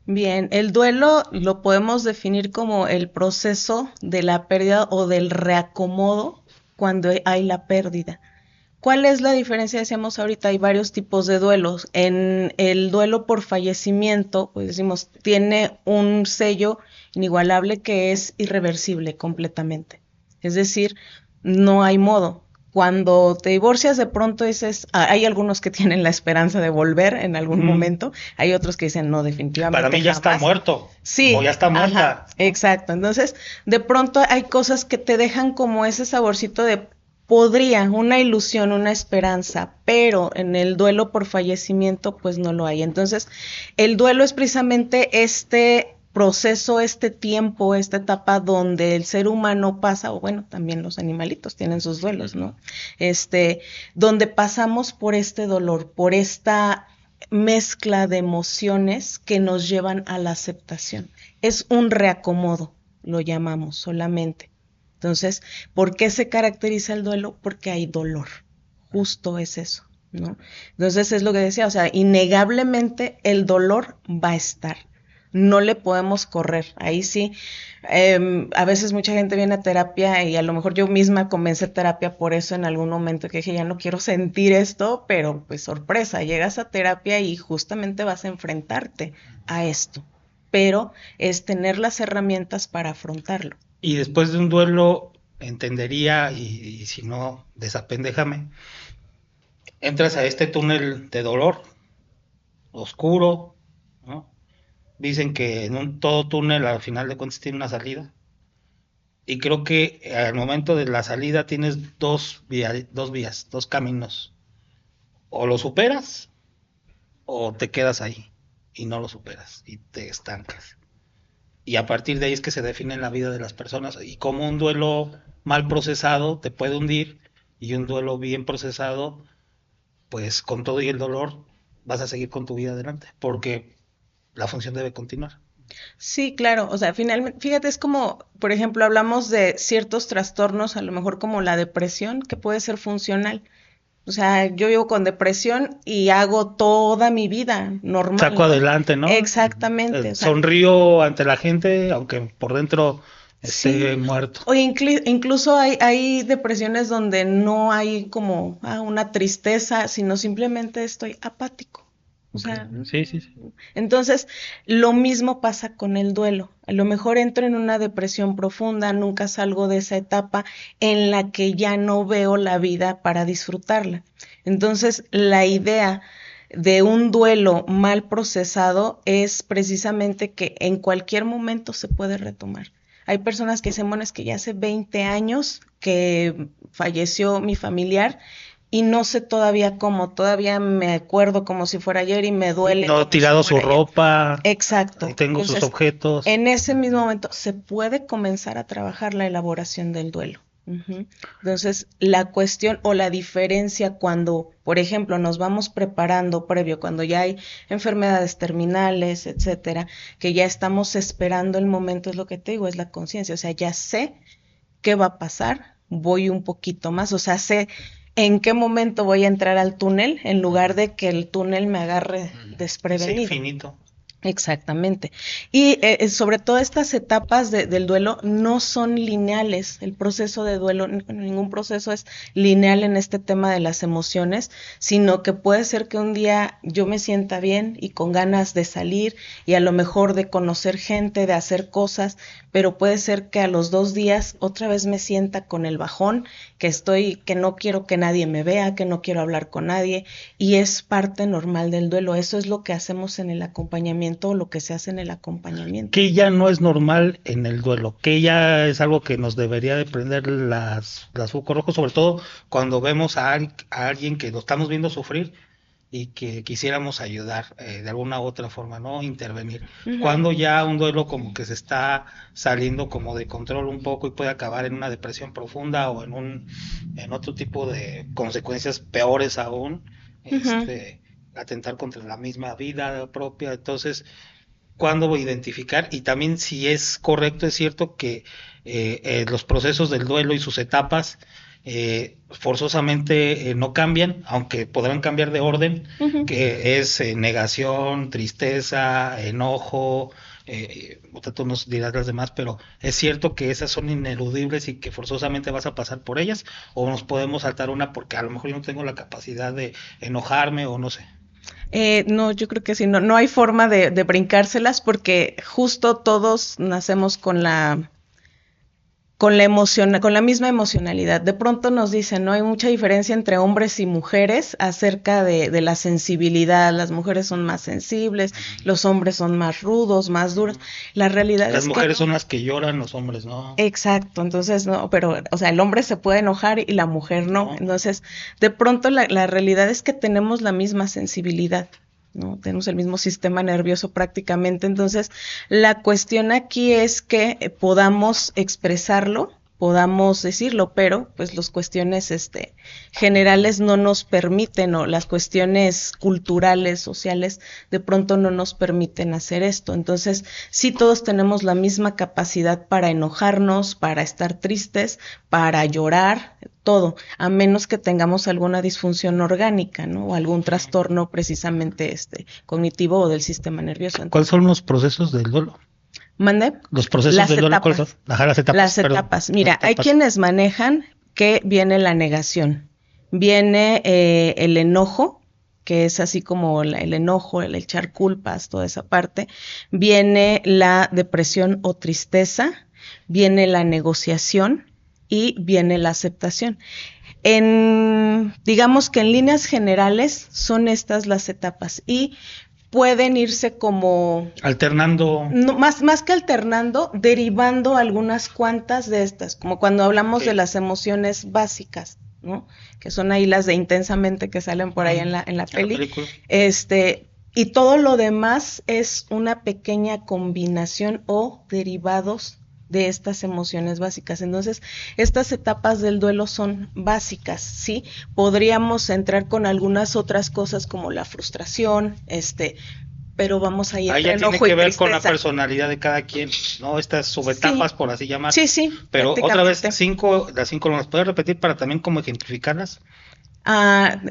Bien, el duelo lo podemos definir como el proceso de la pérdida o del reacomodo cuando hay la pérdida. ¿Cuál es la diferencia? Decíamos ahorita, hay varios tipos de duelos. En el duelo por fallecimiento, pues decimos, tiene un sello inigualable que es irreversible completamente. Es decir, no hay modo. Cuando te divorcias, de pronto dices, hay algunos que tienen la esperanza de volver en algún momento, hay otros que dicen, no, definitivamente para mí ya jamás. Está muerto, sí, o ya está muerta. Ajá, exacto. Entonces, de pronto hay cosas que te dejan como ese saborcito de podría, una ilusión, una esperanza, pero en el duelo por fallecimiento, pues no lo hay. Entonces, el duelo es precisamente este proceso, este tiempo, esta etapa donde el ser humano pasa, o bueno, también los animalitos tienen sus duelos, ¿no? Donde pasamos por este dolor, por esta mezcla de emociones que nos llevan a la aceptación. Es un reacomodo, lo llamamos solamente. Entonces, ¿por qué se caracteriza el duelo? Porque hay dolor. Justo es eso, ¿no? Entonces, es lo que decía, o sea, innegablemente el dolor va a estar. No le podemos correr. Ahí sí, a veces mucha gente viene a terapia y a lo mejor yo misma comencé terapia por eso en algún momento que dije, ya no quiero sentir esto, pero pues sorpresa, llegas a terapia y justamente vas a enfrentarte a esto. Pero es tener las herramientas para afrontarlo. Y después de un duelo, entendería, y si no, desapendéjame, entras a este túnel de dolor, oscuro, ¿no? Dicen que en todo túnel al final de cuentas tiene una salida. Y creo que al momento de la salida tienes dos vías, dos caminos. O lo superas o te quedas ahí y no lo superas y te estancas. Y a partir de ahí es que se define la vida de las personas y cómo un duelo mal procesado te puede hundir y un duelo bien procesado, pues con todo y el dolor vas a seguir con tu vida adelante, porque la función debe continuar. Sí, claro, o sea, finalmente, fíjate, es como, por ejemplo, hablamos de ciertos trastornos, a lo mejor como la depresión, que puede ser funcional. O sea, yo vivo con depresión y hago toda mi vida normal. Saco adelante, ¿no? Exactamente. O sea, sonrío ante la gente, aunque por dentro esté muerto. O incluso hay depresiones donde no hay como una tristeza, sino simplemente estoy apático. O sea, sí. Entonces, lo mismo pasa con el duelo. A lo mejor entro en una depresión profunda, nunca salgo de esa etapa en la que ya no veo la vida para disfrutarla. Entonces, la idea de un duelo mal procesado es precisamente que en cualquier momento se puede retomar. Hay personas que dicen, bueno, es que ya hace 20 años que falleció mi familiar y no sé todavía cómo, todavía me acuerdo como si fuera ayer y me duele. No, como tirado si su fuera ayer. ropa. Exacto. Ahí tengo Entonces, sus objetos. en ese mismo momento se puede comenzar a trabajar la elaboración del duelo. Ujú. Entonces, la cuestión o la diferencia cuando, por ejemplo, nos vamos preparando previo, cuando ya hay enfermedades terminales, etcétera, que ya estamos esperando el momento, es lo que te digo, es la conciencia. O sea, ya sé qué va a pasar, voy un poquito más, o sea, sé en qué momento voy a entrar al túnel en lugar de que el túnel me agarre Es desprevenido. infinito. Exactamente. Y sobre todo estas etapas del duelo no son lineales. El proceso de duelo, ningún proceso es lineal en este tema de las emociones, sino que puede ser que un día yo me sienta bien y con ganas de salir y a lo mejor de conocer gente, de hacer cosas, pero puede ser que a los 2 días otra vez me sienta con el bajón, que no quiero que nadie me vea, que no quiero hablar con nadie, y es parte normal del duelo. Eso es lo que hacemos en el acompañamiento, o lo que se hace en el acompañamiento. Que ya no es normal en el duelo, que ya es algo que nos debería de prender las focos rojos, sobre todo cuando vemos a alguien que lo estamos viendo sufrir y que quisiéramos ayudar de alguna u otra forma, ¿no? Intervenir. Ujú. Cuando ya un duelo como que se está saliendo como de control un poco y puede acabar en una depresión profunda o en otro tipo de consecuencias peores aún, atentar contra la misma vida propia. Entonces, ¿cuándo identificar? Y también si es correcto, es cierto que los procesos del duelo y sus etapas forzosamente no cambian, aunque podrán cambiar de orden, Ujú. que es negación, tristeza, enojo, tú nos dirás las demás, pero es cierto que esas son ineludibles y que forzosamente vas a pasar por ellas, o nos podemos saltar una porque a lo mejor yo no tengo la capacidad de enojarme o no sé. No, yo creo que sí, no hay forma de brincárselas porque justo todos nacemos con la emoción, con la misma emocionalidad. De pronto nos dicen, no hay mucha diferencia entre hombres y mujeres acerca de la sensibilidad. Las mujeres son más sensibles, los hombres son más rudos, más duros. La realidad es Las que mujeres no. son las que lloran, los hombres no. Exacto, entonces no, pero, o sea, el hombre se puede enojar y la mujer no. No. Entonces, de pronto la realidad es que tenemos la misma sensibilidad, ¿no? Tenemos el mismo sistema nervioso prácticamente. Entonces, la cuestión aquí es que podamos expresarlo, podamos decirlo, pero pues las cuestiones generales no nos permiten, o las cuestiones culturales, sociales, de pronto no nos permiten hacer esto. Entonces, sí todos tenemos la misma capacidad para enojarnos, para estar tristes, para llorar, todo, a menos que tengamos alguna disfunción orgánica, ¿no? O algún trastorno precisamente cognitivo o del sistema nervioso. Entonces, ¿Cuáles son los procesos del duelo? ¿mande? Los procesos Las del duelo, etapas. ¿cuáles son? Ajá, las etapas. Las perdón. etapas. Mira, Las hay etapas. quienes manejan que viene la negación, viene el enojo, que es así como el enojo, el echar culpas, toda esa parte, viene la depresión o tristeza, viene la negociación y viene la aceptación. Digamos que en líneas generales son estas las etapas y pueden irse como Alternando. no, más que alternando, derivando algunas cuantas de estas, como cuando hablamos Ok. de las emociones básicas, ¿no? Que son ahí las de intensamente que salen por ahí en la peli. película. Y todo lo demás es una pequeña combinación o derivados de estas emociones básicas. Entonces, estas etapas del duelo son básicas, ¿sí? Podríamos entrar con algunas otras cosas como la frustración, pero vamos a ir Ahí ya entre tiene enojo y que ver con la tristeza. personalidad de cada quien, ¿no? Estas subetapas, Sí. por así llamar. Sí, sí, Pero otra vez, prácticamente. las 5, ¿las puedes repetir para también como ejemplificarlas?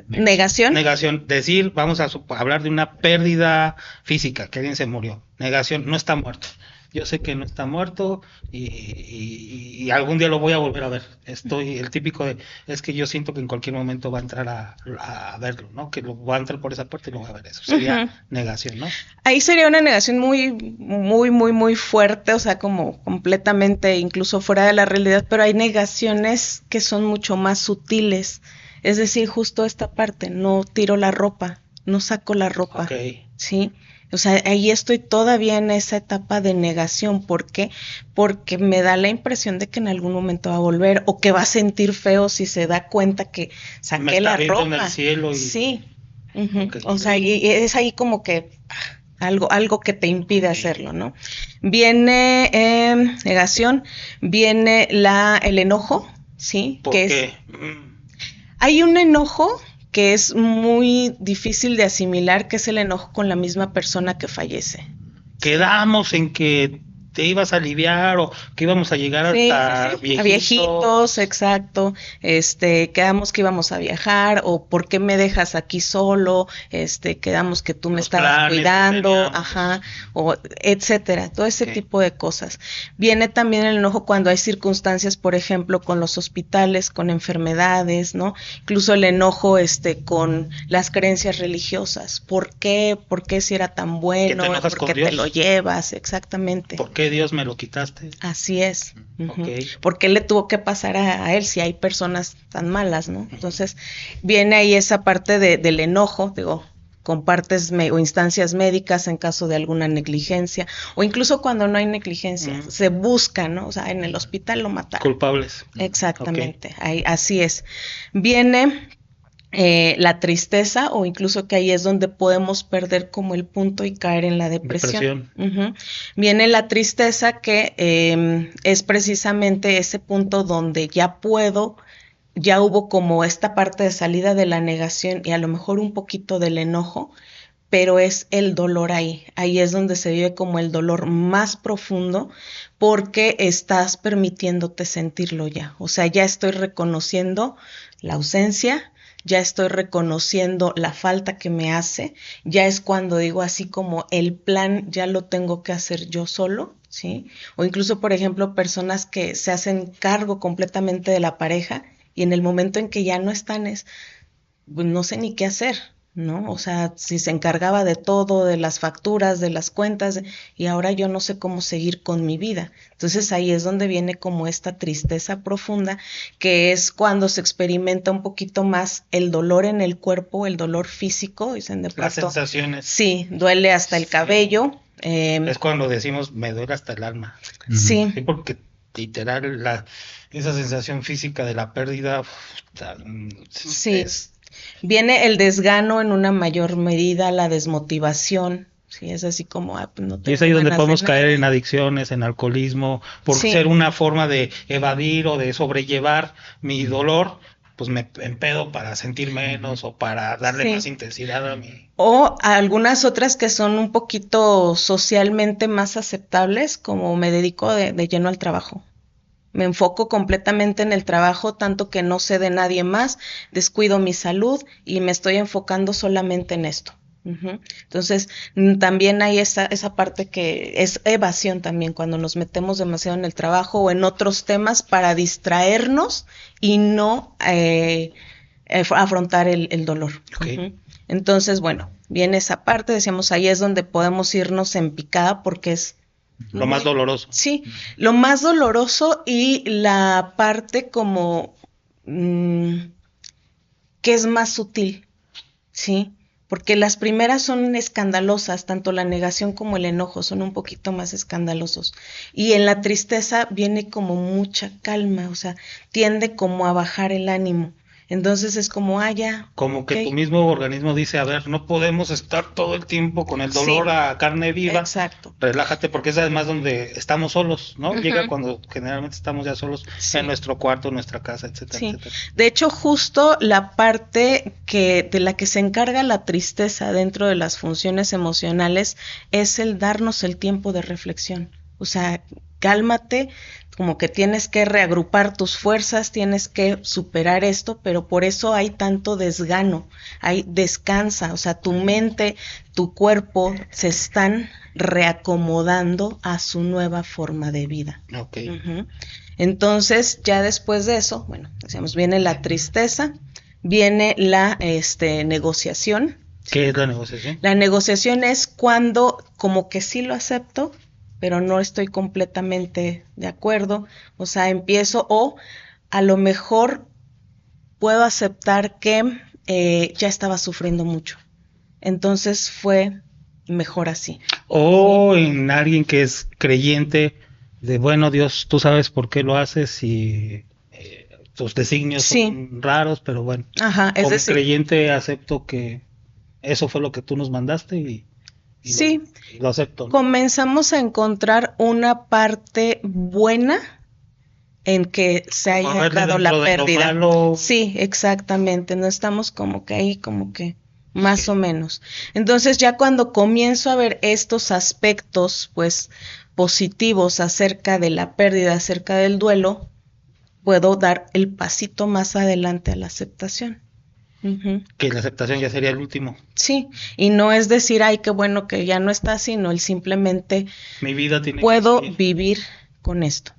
Negación. Negación, decir, vamos a hablar de una pérdida física, que alguien se murió. Negación, no está muerto. Yo sé que no está muerto y algún día lo voy a volver a ver. El típico es que yo siento que en cualquier momento va a entrar a verlo, ¿no? Que va a entrar por esa puerta y lo voy a ver. Eso sería Ujú. negación, ¿no? Ahí sería una negación muy, muy, muy, muy fuerte, o sea, como completamente incluso fuera de la realidad, pero hay negaciones que son mucho más sutiles. Es decir, justo esta parte, no tiro la ropa, no saco la ropa, Ok. ¿sí? O sea, ahí estoy todavía en esa etapa de negación. ¿Por qué? Porque me da la impresión de que en algún momento va a volver o que va a sentir feo si se da cuenta que Me saqué está la viendo en ropa. el cielo y... Sí. Ujú. Ok. O sea, y es ahí como que algo que te impide hacerlo, ¿no? Viene negación, viene el enojo, ¿sí? ¿Por Que qué? hay un enojo que es muy difícil de asimilar, que es el enojo con la misma persona que fallece. Quedamos en que te ibas a aliviar o que íbamos a llegar Sí, hasta sí, sí. A viejitos, exacto. Quedamos que íbamos a viajar, o ¿por qué me dejas aquí solo? Quedamos que tú me Los estabas planes que cuidando, teníamos. ajá, o etcétera, todo ese Ok. tipo de cosas. Viene también el enojo cuando hay circunstancias, por ejemplo, con los hospitales, con enfermedades, ¿no? Incluso el enojo con las creencias religiosas. ¿Por qué? ¿Por qué si era tan bueno? enojas ¿Por con qué te Dios? lo llevas? Exactamente. ¿Por qué Dios me lo quitaste? Así es. Ujú. Ok. ¿Por qué le tuvo que pasar a él si hay personas tan malas, ¿no? Entonces, viene ahí esa parte del enojo, digo, con partes o instancias médicas en caso de alguna negligencia, o incluso cuando no hay negligencia, se busca, ¿no? O sea, en el hospital lo mataron. Culpables. Exactamente, ahí, así es. Viene la tristeza, o incluso que ahí es donde podemos perder como el punto y caer en la depresión. Ujú. Viene la tristeza, que es precisamente ese punto donde ya hubo como esta parte de salida de la negación y a lo mejor un poquito del enojo, pero es el dolor ahí. Ahí es donde se vive como el dolor más profundo, porque estás permitiéndote sentirlo ya. O sea, ya estoy reconociendo la ausencia, ya estoy reconociendo la falta que me hace, ya es cuando digo así como el plan ya lo tengo que hacer yo solo, ¿sí? O incluso, por ejemplo, personas que se hacen cargo completamente de la pareja y en el momento en que ya no están pues no sé ni qué hacer, ¿no? O sea, si se encargaba de todo, de las facturas, de las cuentas, y ahora yo no sé cómo seguir con mi vida. Entonces ahí es donde viene como esta tristeza profunda, que es cuando se experimenta un poquito más el dolor en el cuerpo, el dolor físico, dicen de Las pronto. sensaciones. Sí, duele hasta el Sí. cabello. Es cuando decimos, me duele hasta el alma. Sí. Sí, porque literal, esa sensación física de la pérdida, Sí. es Viene el desgano en una mayor medida, la desmotivación. Sí, es así como, pues no y es tengo ahí donde ganas de podemos caer nada. en adicciones, en alcoholismo, por Sí. ser una forma de evadir o de sobrellevar mi dolor, pues me empedo para sentir menos o para darle Sí. más intensidad a mi... O algunas otras que son un poquito socialmente más aceptables, como me dedico de lleno al trabajo. Me enfoco completamente en el trabajo, tanto que no sé de nadie más, descuido mi salud y me estoy enfocando solamente en esto. Ujú. Entonces, también hay esa parte que es evasión también, cuando nos metemos demasiado en el trabajo o en otros temas para distraernos y no afrontar el dolor. Ok. Ujú. Entonces, bueno, viene esa parte, decíamos, ahí es donde podemos irnos en picada porque es Lo más doloroso. Sí, lo más doloroso y la parte como que es más sutil, ¿sí? Porque las primeras son escandalosas, tanto la negación como el enojo son un poquito más escandalosos. Y en la tristeza viene como mucha calma, o sea, tiende como a bajar el ánimo. Entonces es como, ya. Como que ok. tu mismo organismo dice, a ver, no podemos estar todo el tiempo con el dolor Sí. a carne viva. Exacto. Relájate, porque es además donde estamos solos, ¿no? Ujú. Llega cuando generalmente estamos ya solos Sí. en nuestro cuarto, en nuestra casa, etcétera, Sí. etcétera. De hecho, justo la parte de la que se encarga la tristeza dentro de las funciones emocionales es el darnos el tiempo de reflexión. O sea, cálmate, como que tienes que reagrupar tus fuerzas, tienes que superar esto, pero por eso hay tanto desgano, descansa, o sea, tu mente, tu cuerpo se están reacomodando a su nueva forma de vida. Ok. Ujú. Entonces, ya después de eso, bueno, decíamos, viene la tristeza, viene la negociación. ¿Qué es la negociación? La negociación es cuando como que sí lo acepto, pero no estoy completamente de acuerdo. O sea, empiezo, o a lo mejor puedo aceptar que ya estaba sufriendo mucho. Entonces fue mejor así. O en alguien que es creyente de, bueno, Dios, tú sabes por qué lo haces y tus designios Sí. son raros, pero bueno, Ajá, es como decir, creyente acepto que eso fue lo que tú nos mandaste y sí, lo acepto, ¿no? comenzamos a encontrar una parte buena en que se Como haya verle dado la dentro de lo pérdida. malo. Sí, exactamente, no estamos como que ahí, como que más o menos. Entonces ya cuando comienzo a ver estos aspectos, pues positivos acerca de la pérdida, acerca del duelo, puedo dar el pasito más adelante a la aceptación. Ujú. Que la aceptación ya sería el último. Sí, y no es decir, ay, qué bueno que ya no está, sino el simplemente Mi vida tiene puedo que seguir. vivir con esto.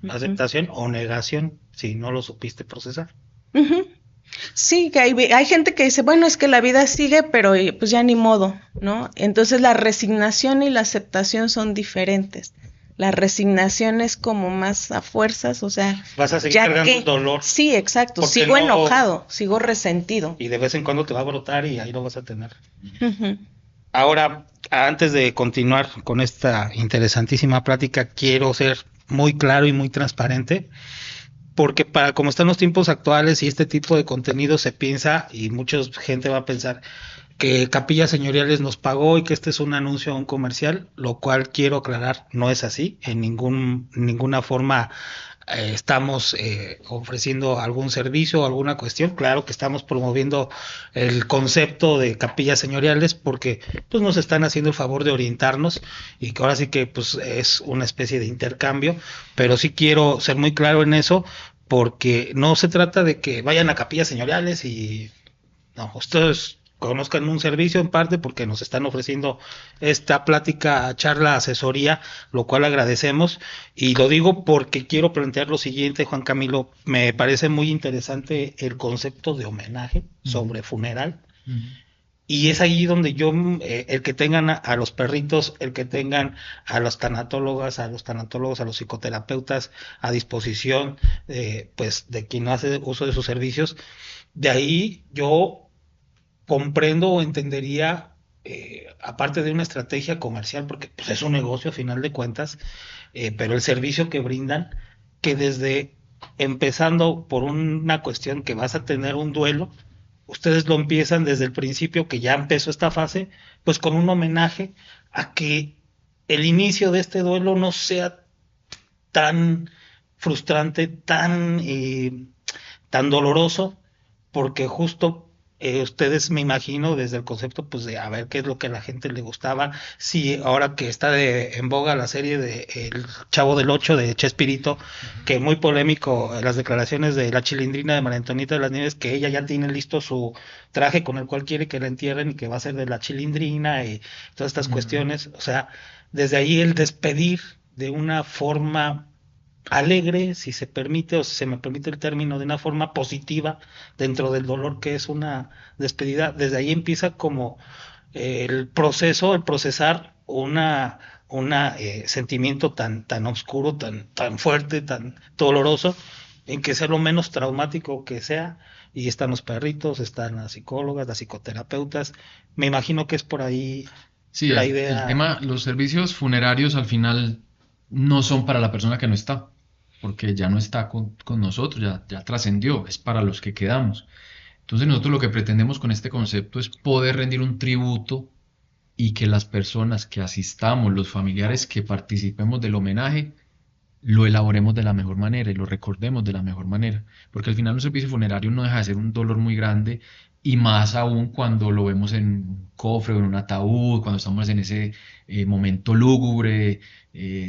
Aceptación o negación, si no lo supiste procesar. Ujú. Sí, que hay gente que dice, bueno, es que la vida sigue, pero pues ya ni modo, ¿no? Entonces la resignación y la aceptación son diferentes. La resignación es como más a fuerzas, o sea, Vas a seguir ya cargando que, el dolor. sí, exacto, Porque sigo no- enojado, sigo resentido. Y de vez en cuando te va a brotar y ahí lo vas a tener. Ujú. Ahora, antes de continuar con esta interesantísima plática, quiero ser muy claro y muy transparente, porque para como están los tiempos actuales y este tipo de contenido se piensa, y mucha gente va a pensar que Capillas Señoriales nos pagó y que este es un anuncio a un comercial, lo cual quiero aclarar, no es así, en ninguna forma estamos ofreciendo algún servicio o alguna cuestión. Claro que estamos promoviendo el concepto de capillas señoriales porque pues nos están haciendo el favor de orientarnos y que ahora sí que pues es una especie de intercambio, pero sí quiero ser muy claro en eso porque no se trata de que vayan a capillas señoriales y no, ustedes conozcan un servicio en parte porque nos están ofreciendo esta plática, charla, asesoría, lo cual agradecemos. Y lo digo porque quiero plantear lo siguiente, Juan Camilo. Me parece muy interesante el concepto de homenaje sobre funeral. Y es ahí donde yo, el que tengan a los perritos, el que tengan a los tanatólogos, a los psicoterapeutas a disposición, pues de quien hace uso de sus servicios, de ahí yo comprendo o entendería, aparte de una estrategia comercial, porque pues, es un negocio a final de cuentas, pero el servicio que brindan, que desde empezando por una cuestión que vas a tener un duelo, ustedes lo empiezan desde el principio, que ya empezó esta fase, pues con un homenaje a que el inicio de este duelo no sea tan frustrante, tan doloroso, porque justo ustedes me imagino desde el concepto pues de a ver qué es lo que a la gente le gustaba, si ahora que está en boga la serie de El Chavo del Ocho de Chespirito, que muy polémico las declaraciones de la Chilindrina de María Antonieta de las Nieves, que ella ya tiene listo su traje con el cual quiere que la entierren y que va a ser de la Chilindrina y todas estas cuestiones, o sea, desde ahí el despedir de una forma alegre, si se permite o si se me permite el término, de una forma positiva dentro del dolor que es una despedida. Desde ahí empieza como el proceso, el procesar una sentimiento tan oscuro, tan fuerte, tan doloroso, en que sea lo menos traumático que sea. Y están los perritos, están las psicólogas, las psicoterapeutas. Me imagino que es por ahí Sí, la el idea. tema, los servicios funerarios al final no son para la persona que no está, porque ya no está con nosotros, ya trascendió, es para los que quedamos. Entonces nosotros lo que pretendemos con este concepto es poder rendir un tributo y que las personas que asistamos, los familiares que participemos del homenaje, lo elaboremos de la mejor manera y lo recordemos de la mejor manera, porque al final un servicio funerario no deja de ser un dolor muy grande y más aún cuando lo vemos en un cofre o en un ataúd, cuando estamos en ese momento lúgubre,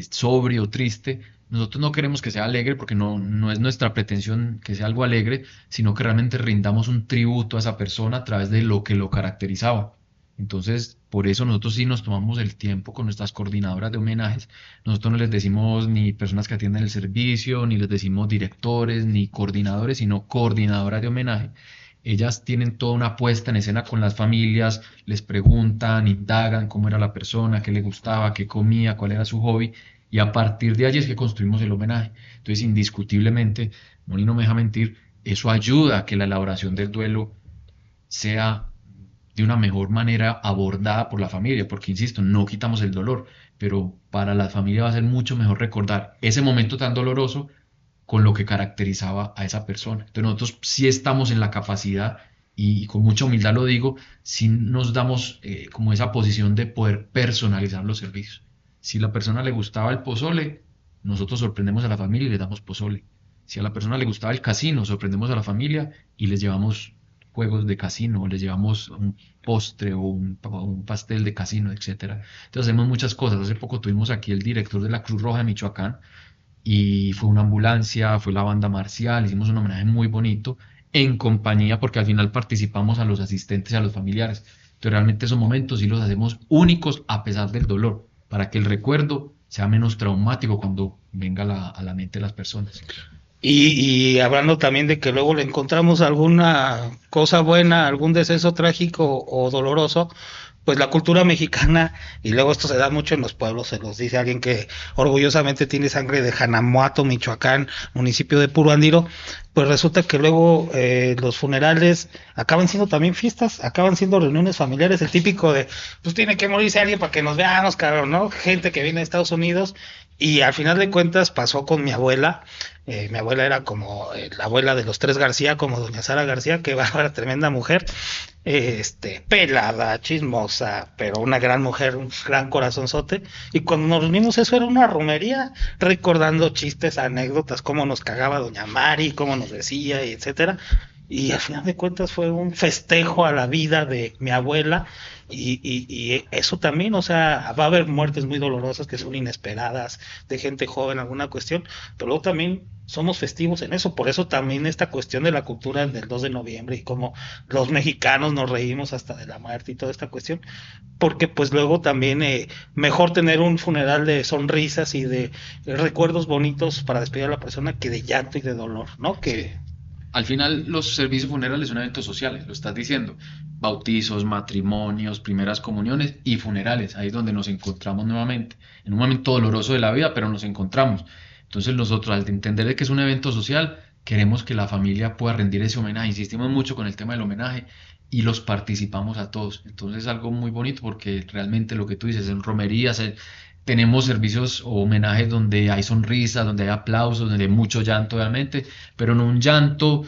sobrio, triste. Nosotros no queremos que sea alegre porque no es nuestra pretensión que sea algo alegre, sino que realmente rindamos un tributo a esa persona a través de lo que lo caracterizaba. Entonces, por eso nosotros sí nos tomamos el tiempo con nuestras coordinadoras de homenajes. Nosotros no les decimos ni personas que atienden el servicio, ni les decimos directores, ni coordinadores, sino coordinadoras de homenaje. Ellas tienen toda una puesta en escena con las familias, les preguntan, indagan cómo era la persona, qué le gustaba, qué comía, cuál era su hobby, y a partir de allí es que construimos el homenaje. Entonces, indiscutiblemente, Moni no me deja mentir, eso ayuda a que la elaboración del duelo sea de una mejor manera abordada por la familia, porque insisto, no quitamos el dolor, pero para la familia va a ser mucho mejor recordar ese momento tan doloroso con lo que caracterizaba a esa persona. Entonces nosotros sí estamos en la capacidad, y con mucha humildad lo digo, sí nos damos como esa posición de poder personalizar los servicios. Si a la persona le gustaba el pozole, nosotros sorprendemos a la familia y le damos pozole. Si a la persona le gustaba el casino, sorprendemos a la familia y les llevamos juegos de casino, o les llevamos un postre o un pastel de casino, etcétera. Entonces hacemos muchas cosas. Hace poco tuvimos aquí el director de la Cruz Roja de Michoacán y fue una ambulancia, fue la banda marcial, hicimos un homenaje muy bonito en compañía, porque al final participamos a los asistentes y a los familiares. Entonces realmente esos momentos sí los hacemos únicos a pesar del dolor, para que el recuerdo sea menos traumático cuando venga a la mente de las personas. Y hablando también de que luego le encontramos alguna cosa buena, algún deceso trágico o doloroso, pues la cultura mexicana, y luego esto se da mucho en los pueblos, se los dice alguien que orgullosamente tiene sangre de Janamuato, Michoacán, municipio de Puro Andiro, pues resulta que luego los funerales acaban siendo también fiestas, acaban siendo reuniones familiares, el típico de, pues tiene que morirse alguien para que nos veamos, cabrón, ¿no? Gente que viene de Estados Unidos, y al final de cuentas pasó con mi abuela. Mi abuela era como la abuela de los tres García, como doña Sara García, que va a tremenda mujer, pelada, chismosa, pero una gran mujer, un gran corazonzote. Y cuando nos reunimos, eso era una romería, recordando chistes, anécdotas, cómo nos cagaba doña Mari, cómo nos decía, y etcétera. Y al final de cuentas fue un festejo a la vida de mi abuela. Y eso también, o sea, va a haber muertes muy dolorosas que son inesperadas, de gente joven, alguna cuestión, pero luego también somos festivos en eso. Por eso también esta cuestión de la cultura del 2 de noviembre y cómo los mexicanos nos reímos hasta de la muerte y toda esta cuestión, porque pues luego también mejor tener un funeral de sonrisas y de recuerdos bonitos para despedir a la persona que de llanto y de dolor, ¿no? Que Al final, los servicios funerales son eventos sociales, lo estás diciendo. Bautizos, matrimonios, primeras comuniones y funerales. Ahí es donde nos encontramos nuevamente. En un momento doloroso de la vida, pero nos encontramos. Entonces nosotros, al entender de que es un evento social, queremos que la familia pueda rendir ese homenaje. Insistimos mucho con el tema del homenaje y los participamos a todos. Entonces es algo muy bonito, porque realmente lo que tú dices, en romerías, tenemos servicios o homenajes donde hay sonrisas, donde hay aplausos, donde hay mucho llanto obviamente, pero no un llanto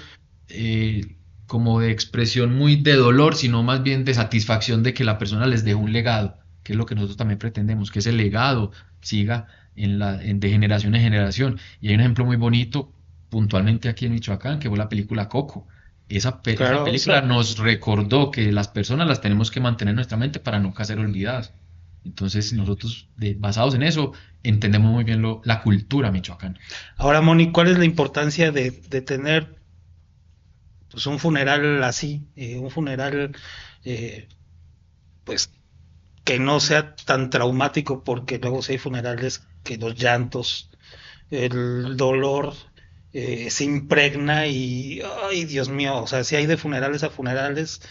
como de expresión muy de dolor, sino más bien de satisfacción de que la persona les dejó un legado, que es lo que nosotros también pretendemos, que ese legado siga de generación en generación. Y hay un ejemplo muy bonito puntualmente aquí en Michoacán, que fue la película Coco. Esa película nos recordó que las personas las tenemos que mantener en nuestra mente para nunca ser olvidadas. Entonces nosotros, basados en eso, entendemos muy bien la cultura michoacana. Ahora, Moni, ¿cuál es la importancia de tener pues un funeral así? Un funeral pues que no sea tan traumático, porque luego si hay funerales que los llantos, el dolor se impregna y, ay, Dios mío, o sea, si hay de funerales a funerales,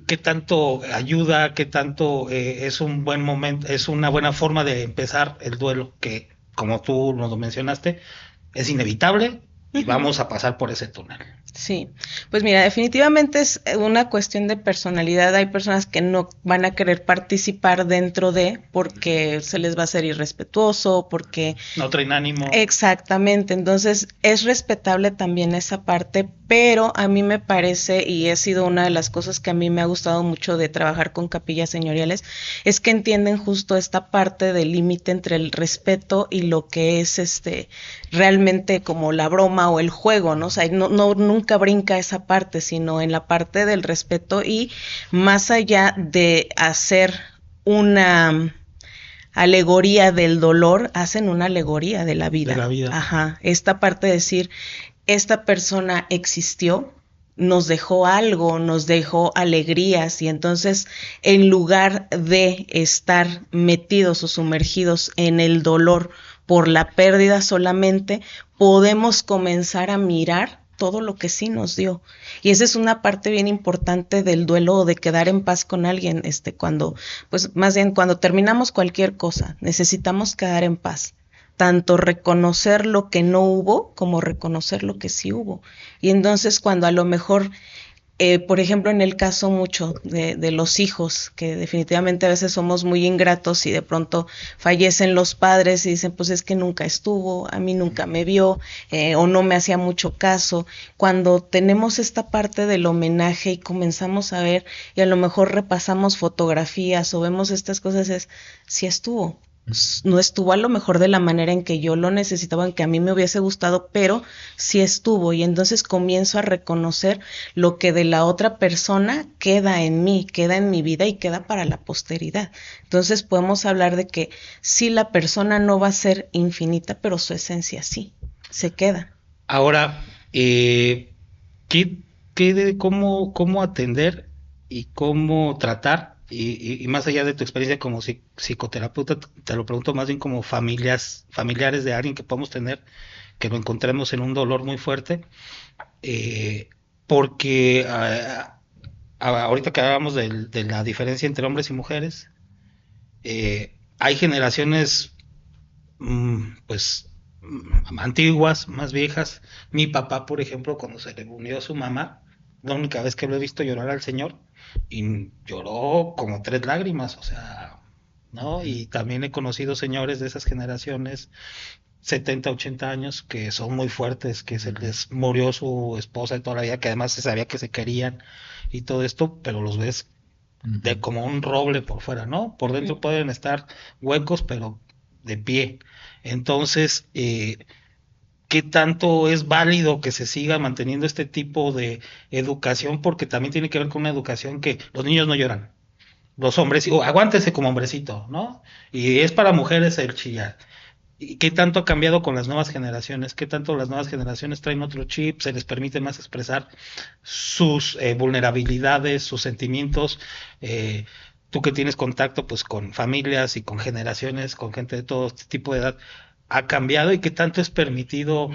qué tanto ayuda, qué tanto es un buen momento, es una buena forma de empezar el duelo, que como tú nos lo mencionaste, es inevitable y vamos a pasar por ese túnel. Sí, pues mira, definitivamente es una cuestión de personalidad. Hay personas que no van a querer participar dentro de, porque se les va a hacer irrespetuoso, porque no traen ánimo. Exactamente, entonces es respetable también esa parte, pero a mí me parece, y ha sido una de las cosas que a mí me ha gustado mucho de trabajar con capillas señoriales, es que entienden justo esta parte del límite entre el respeto y lo que es realmente como la broma o el juego, ¿no? O sea, nunca brinca esa parte, sino en la parte del respeto, y más allá de hacer una alegoría del dolor, hacen una alegoría de la vida. De la vida. Ajá, esta parte de decir, esta persona existió, nos dejó algo, nos dejó alegrías, y entonces en lugar de estar metidos o sumergidos en el dolor por la pérdida solamente, podemos comenzar a mirar todo lo que sí nos dio. Y esa es una parte bien importante del duelo, o de quedar en paz con alguien, cuando, pues más bien cuando terminamos cualquier cosa, necesitamos quedar en paz. Tanto reconocer lo que no hubo como reconocer lo que sí hubo. Y entonces cuando a lo mejor Por ejemplo, en el caso mucho de los hijos, que definitivamente a veces somos muy ingratos y de pronto fallecen los padres y dicen, pues es que nunca estuvo, a mí nunca me vio, o no me hacía mucho caso. Cuando tenemos esta parte del homenaje y comenzamos a ver, y a lo mejor repasamos fotografías o vemos estas cosas, es, sí estuvo. No estuvo a lo mejor de la manera en que yo lo necesitaba, en que a mí me hubiese gustado, pero sí estuvo, y entonces comienzo a reconocer lo que de la otra persona queda en mí, queda en mi vida y queda para la posteridad. Entonces podemos hablar de que sí, la persona no va a ser infinita, pero su esencia sí, se queda. Ahora, cómo atender y cómo tratar? Y más allá de tu experiencia como psicoterapeuta, te lo pregunto más bien como familiares de alguien que podemos tener, que lo encontremos en un dolor muy fuerte, porque ahorita que hablábamos de la diferencia entre hombres y mujeres, hay generaciones pues antiguas, más viejas. Mi papá, por ejemplo, cuando se le unió a su mamá, la única vez que lo he visto llorar al señor, y lloró como 3 lágrimas, o sea, ¿no? Y también he conocido señores de esas generaciones, 70, 80 años, que son muy fuertes, que se les murió su esposa y toda la vida, que además se sabía que se querían y todo esto, pero los ves de como un roble por fuera, ¿no? Por dentro pueden estar huecos, pero de pie. Entonces, ¿qué tanto es válido que se siga manteniendo este tipo de educación? Porque también tiene que ver con una educación que los niños no lloran. Los hombres, aguántese como hombrecito, ¿no? Y es para mujeres el chillar. ¿Y qué tanto ha cambiado con las nuevas generaciones? ¿Qué tanto las nuevas generaciones traen otro chip? ¿Se les permite más expresar sus vulnerabilidades, sus sentimientos? Tú que tienes contacto pues con familias y con generaciones, con gente de todo este tipo de edad, ¿ha cambiado? ¿Y qué tanto es permitido?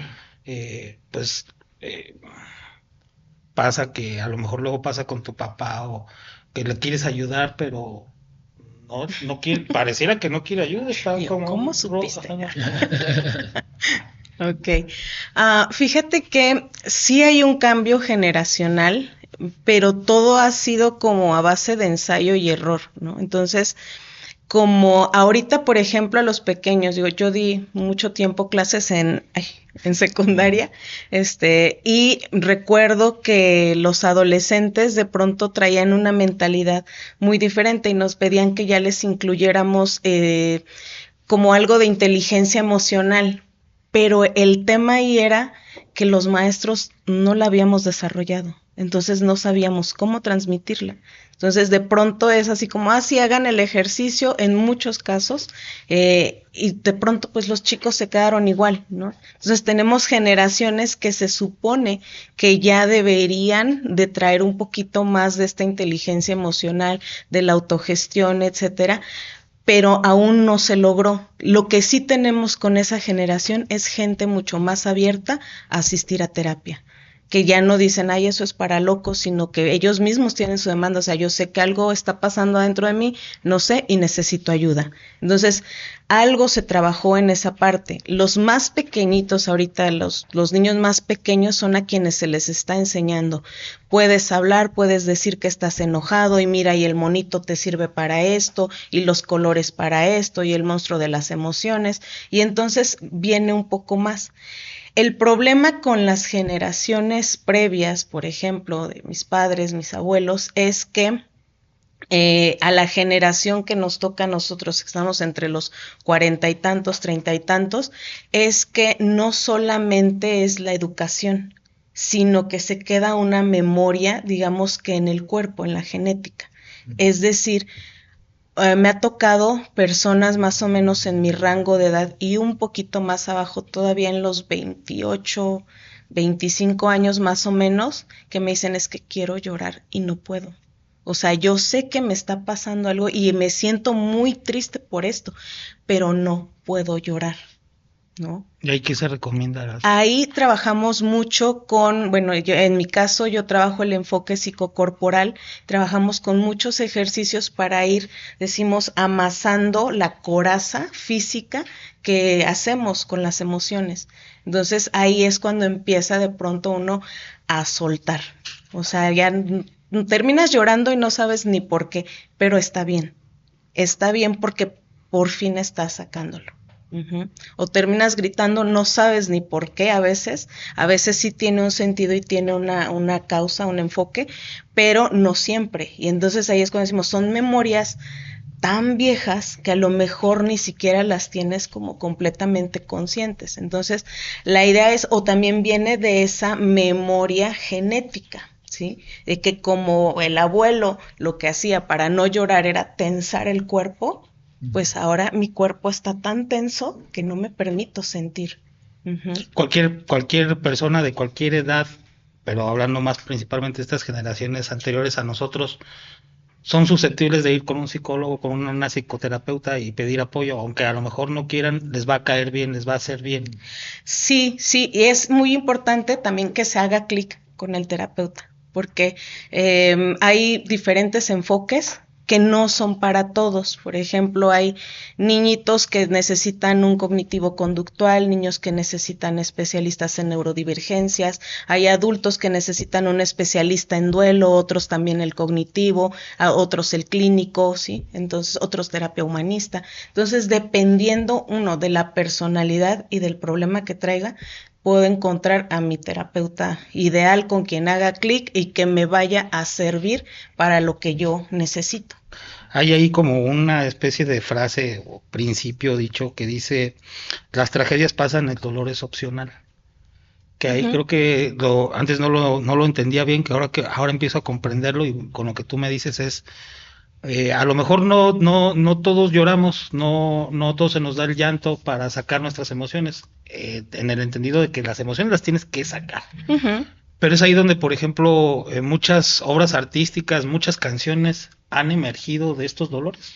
Pues pasa que a lo mejor luego pasa con tu papá, o que le quieres ayudar, pero no quiere, pareciera que no quiere ayuda, está como ¿Cómo supiste? Ok. Fíjate que sí hay un cambio generacional, pero todo ha sido como a base de ensayo y error, ¿no? Entonces, como ahorita, por ejemplo, a los pequeños, digo, yo di mucho tiempo clases en secundaria, y recuerdo que los adolescentes de pronto traían una mentalidad muy diferente y nos pedían que ya les incluyéramos como algo de inteligencia emocional, pero el tema ahí era que los maestros no la habíamos desarrollado, entonces no sabíamos cómo transmitirla. Entonces de pronto es así como, sí, hagan el ejercicio en muchos casos, y de pronto pues los chicos se quedaron igual, ¿no? Entonces tenemos generaciones que se supone que ya deberían de traer un poquito más de esta inteligencia emocional, de la autogestión, etcétera, pero aún no se logró. Lo que sí tenemos con esa generación es gente mucho más abierta a asistir a terapia, que ya no dicen, eso es para locos, sino que ellos mismos tienen su demanda. O sea, yo sé que algo está pasando adentro de mí, no sé, y necesito ayuda. Entonces, algo se trabajó en esa parte. Los más pequeñitos ahorita, los niños más pequeños son a quienes se les está enseñando. Puedes hablar, puedes decir que estás enojado, y mira, y el monito te sirve para esto, y los colores para esto, y el monstruo de las emociones, y entonces viene un poco más. El problema con las generaciones previas, por ejemplo, de mis padres, mis abuelos, es que a la generación que nos toca a nosotros, que estamos entre los 40 y tantos, 30 y tantos, es que no solamente es la educación, sino que se queda una memoria, digamos que en el cuerpo, en la genética. Es decir, me ha tocado personas más o menos en mi rango de edad y un poquito más abajo, todavía en los 28, 25 años más o menos, que me dicen, es que quiero llorar y no puedo. O sea, yo sé que me está pasando algo y me siento muy triste por esto, pero no puedo llorar, ¿no? ¿Y ahí qué se recomienda? Ahí trabajamos mucho con, en mi caso yo trabajo el enfoque psicocorporal, trabajamos con muchos ejercicios para ir, decimos, amasando la coraza física que hacemos con las emociones. Entonces ahí es cuando empieza de pronto uno a soltar, O sea, ya terminas llorando y no sabes ni por qué, pero está bien. Está bien porque por fin estás sacándolo. O terminas gritando, no sabes ni por qué a veces sí tiene un sentido y tiene una causa, un enfoque, pero no siempre. Y entonces ahí es cuando decimos, son memorias tan viejas que a lo mejor ni siquiera las tienes como completamente conscientes. Entonces, la idea es, o también viene de esa memoria genética, ¿sí? De que como el abuelo lo que hacía para no llorar era tensar el cuerpo, pues ahora mi cuerpo está tan tenso que no me permito sentir. Cualquier persona de cualquier edad, pero hablando más principalmente de estas generaciones anteriores a nosotros, son susceptibles de ir con un psicólogo, con una psicoterapeuta y pedir apoyo, aunque a lo mejor no quieran, les va a caer bien, les va a hacer bien. Sí, y es muy importante también que se haga clic con el terapeuta, porque hay diferentes enfoques que no son para todos. Por ejemplo, hay niñitos que necesitan un cognitivo conductual, niños que necesitan especialistas en neurodivergencias, hay adultos que necesitan un especialista en duelo, otros también el cognitivo, otros el clínico, ¿sí? Entonces, otros terapia humanista. Entonces, dependiendo uno de la personalidad y del problema que traiga, puedo encontrar a mi terapeuta ideal con quien haga clic y que me vaya a servir para lo que yo necesito. Hay ahí como una especie de frase o principio dicho que dice, las tragedias pasan, el dolor es opcional. Que ahí creo que antes no lo entendía bien, que ahora empiezo a comprenderlo, y con lo que tú me dices es, a lo mejor no todos lloramos, no todos se nos da el llanto para sacar nuestras emociones, en el entendido de que las emociones las tienes que sacar. Pero es ahí donde, por ejemplo, muchas obras artísticas, muchas canciones han emergido de estos dolores.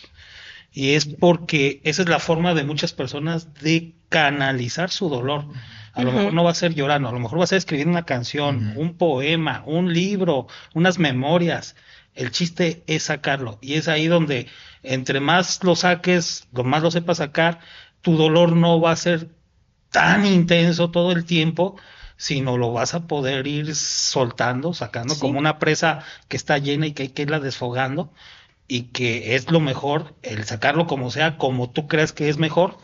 Y es porque esa es la forma de muchas personas de canalizar su dolor. A lo mejor no va a ser llorando, a lo mejor va a ser escribiendo una canción, un poema, un libro, unas memorias. El chiste es sacarlo. Y es ahí donde, entre más lo saques, lo más lo sepas sacar, tu dolor no va a ser tan intenso todo el tiempo, sino lo vas a poder ir soltando, sacando, como una presa que está llena y que hay que irla desfogando, y que es lo mejor, el sacarlo como sea, como tú creas que es mejor,